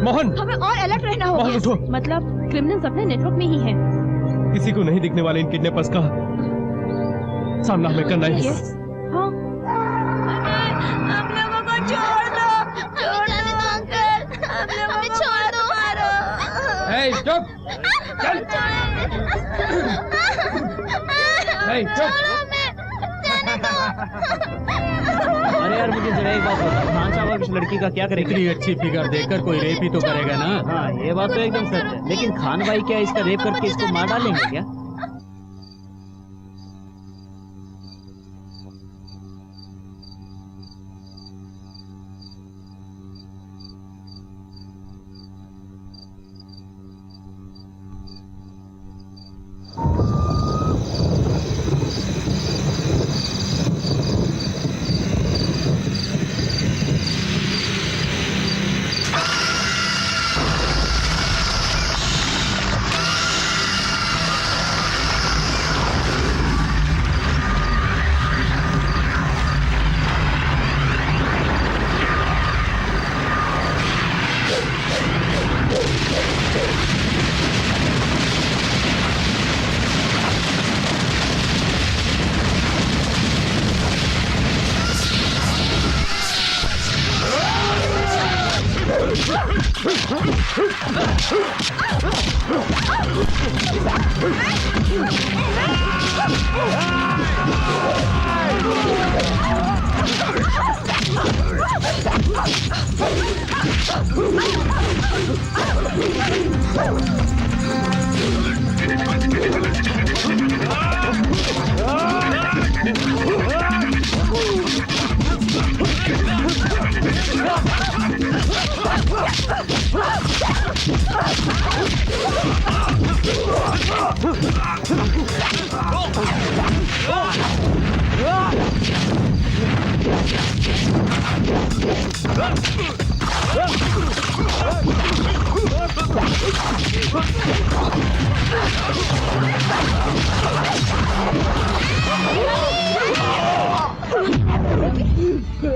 Speaker 3: मोहन
Speaker 6: हमें और अलर्ट रहना
Speaker 3: मोहन
Speaker 6: होगा।
Speaker 3: उठो,
Speaker 1: मतलब क्रिमिनल्स अपने नेटवर्क में ही हैं।
Speaker 3: किसी को नहीं दिखने वाले इन किडनैपर्स का सामना हमें करना है।
Speaker 1: यस, हाँ।
Speaker 6: हम लोगों को छोड़ दो अंकल, हमें छोड़ दो।
Speaker 2: ए, चुप! चल! ए, चुप!
Speaker 7: अरे यार मुझे जरा एक बात बता, खान साहब इस लड़की का क्या करेंगे?
Speaker 4: इतनी अच्छी फिगर देखकर कोई रेप ही तो करेगा ना।
Speaker 7: हाँ ये बात तो एकदम सच है, लेकिन खान भाई क्या इसका रेप करके इसको मार डालेंगे क्या?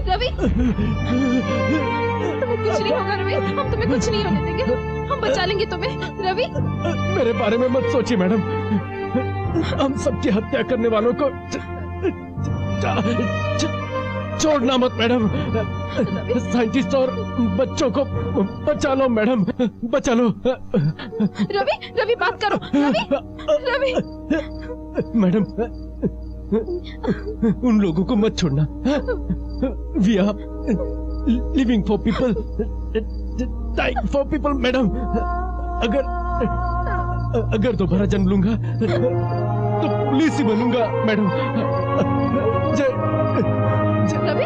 Speaker 1: रवि, तुम्हें कुछ नहीं होगा रवि, हम तुम्हें कुछ नहीं होने देंगे, हम बचा लेंगे तुम्हें रवि।
Speaker 3: मेरे बारे में मत सोचिए मैडम, हम सबकी हत्या करने वालों को छोड़ना मत मैडम। साइंटिस्ट और बच्चों को बचा लो मैडम, बचा लो।
Speaker 1: रवि, रवि बात करो, रवि, रवि।
Speaker 3: मैडम उन लोगों को मत छोड़ना। We are living for people, dying for people madam. अगर दोबारा जन्म लूंगा तो पुलिस ही बनूंगा मैडम।
Speaker 1: रवि,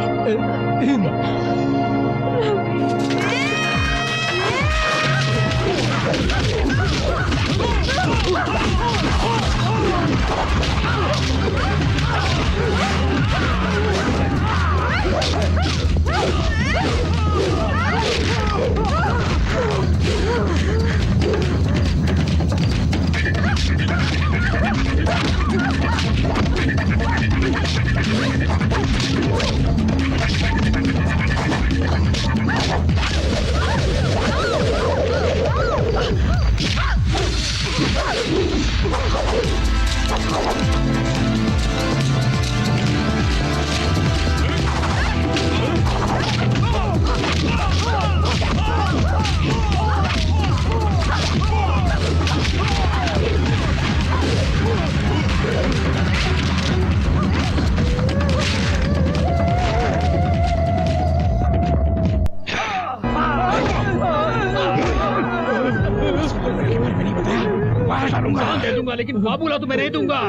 Speaker 4: जान दे दूंगा लेकिन बाबूला तो मैं नहीं दूंगा।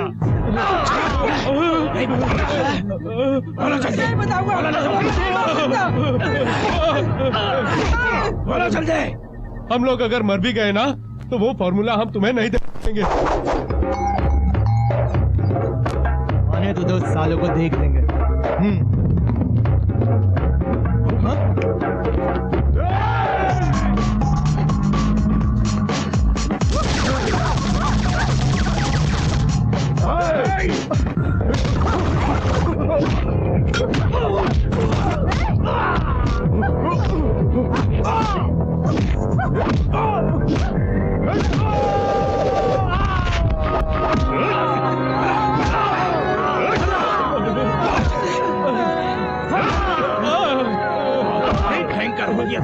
Speaker 3: हम लोग अगर मर भी गए ना तो वो फॉर्मूला हम तुम्हें नहीं देंगे।
Speaker 7: आने तो 2 सालों को देख लेंगे।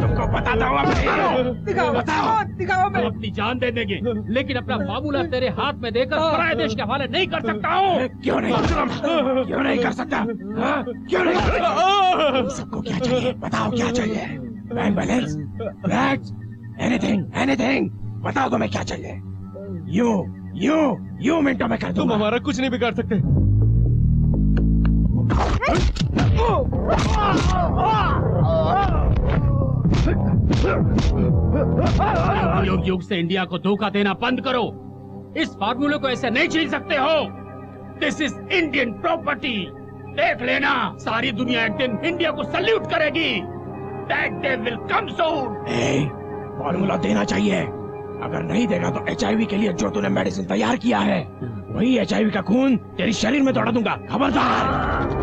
Speaker 10: तुमको बताता हूँ
Speaker 4: हम अपनी जान दे देंगे, लेकिन अपना मामूला तेरे हाथ में देकर पराये देश के हवाले नहीं कर सकता हूँ।
Speaker 10: क्यों नहीं कर सकता? हाँ? क्यों नहीं कर सकता? तुम सबको क्या चाहिए? बताओ क्या चाहिए? बैंक बैलेंस, फ्लैट्स, एनीथिंग बताओ तुम्हें क्या चाहिए? यूं मिनटों में कर दूंगा।
Speaker 3: तुम हमारा कुछ नहीं बिगाड़ सकते।
Speaker 4: युग से इंडिया को धोखा देना बंद करो। इस फार्मूले को ऐसे नहीं छीन सकते हो। This is Indian property. देख लेना, सारी दुनिया एक दिन इंडिया को सल्यूट करेगी। That day will come soon.
Speaker 10: Formula देना चाहिए। अगर नहीं देगा तो HIV के लिए जो तूने मेडिसिन तैयार किया है, वही HIV का खून तेरे शरीर में दौड़ा दूंगा। खबरदार।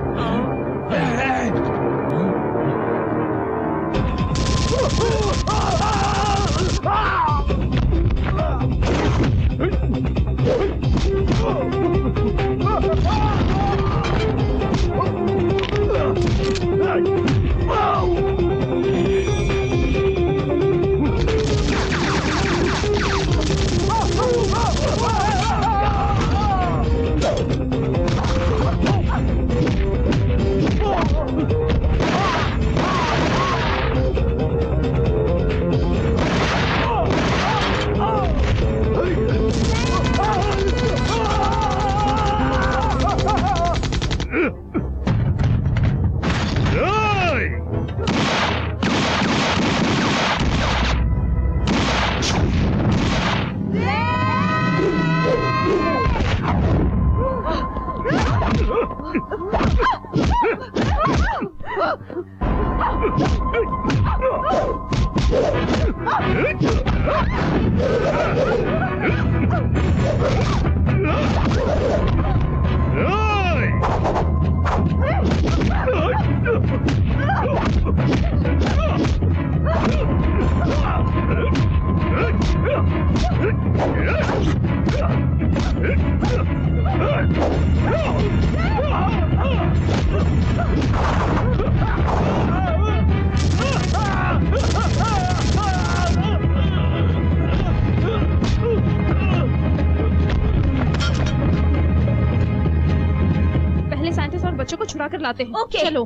Speaker 1: पहले साइंटिस्ट और बच्चों को छुड़ा कर लाते हैं।
Speaker 6: Okay.
Speaker 1: चलो।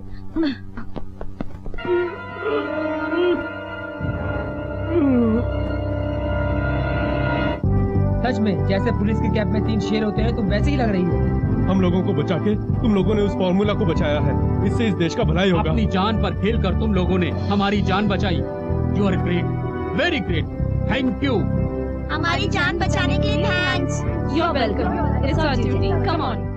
Speaker 2: सच में जैसे पुलिस की कैप में 3 शेर होते हैं, तुम वैसे ही लग रही हो।
Speaker 3: हम लोगों को बचा के तुम लोगों ने उस फॉर्मूला को बचाया है। इससे इस देश का भलाई होगा।
Speaker 4: अपनी जान पर खेल कर तुम लोगों ने हमारी जान बचाई। You are great, very great. Thank you.
Speaker 6: हमारी जान बचाने के लिए thanks.
Speaker 1: You're welcome. It's our duty. Come on.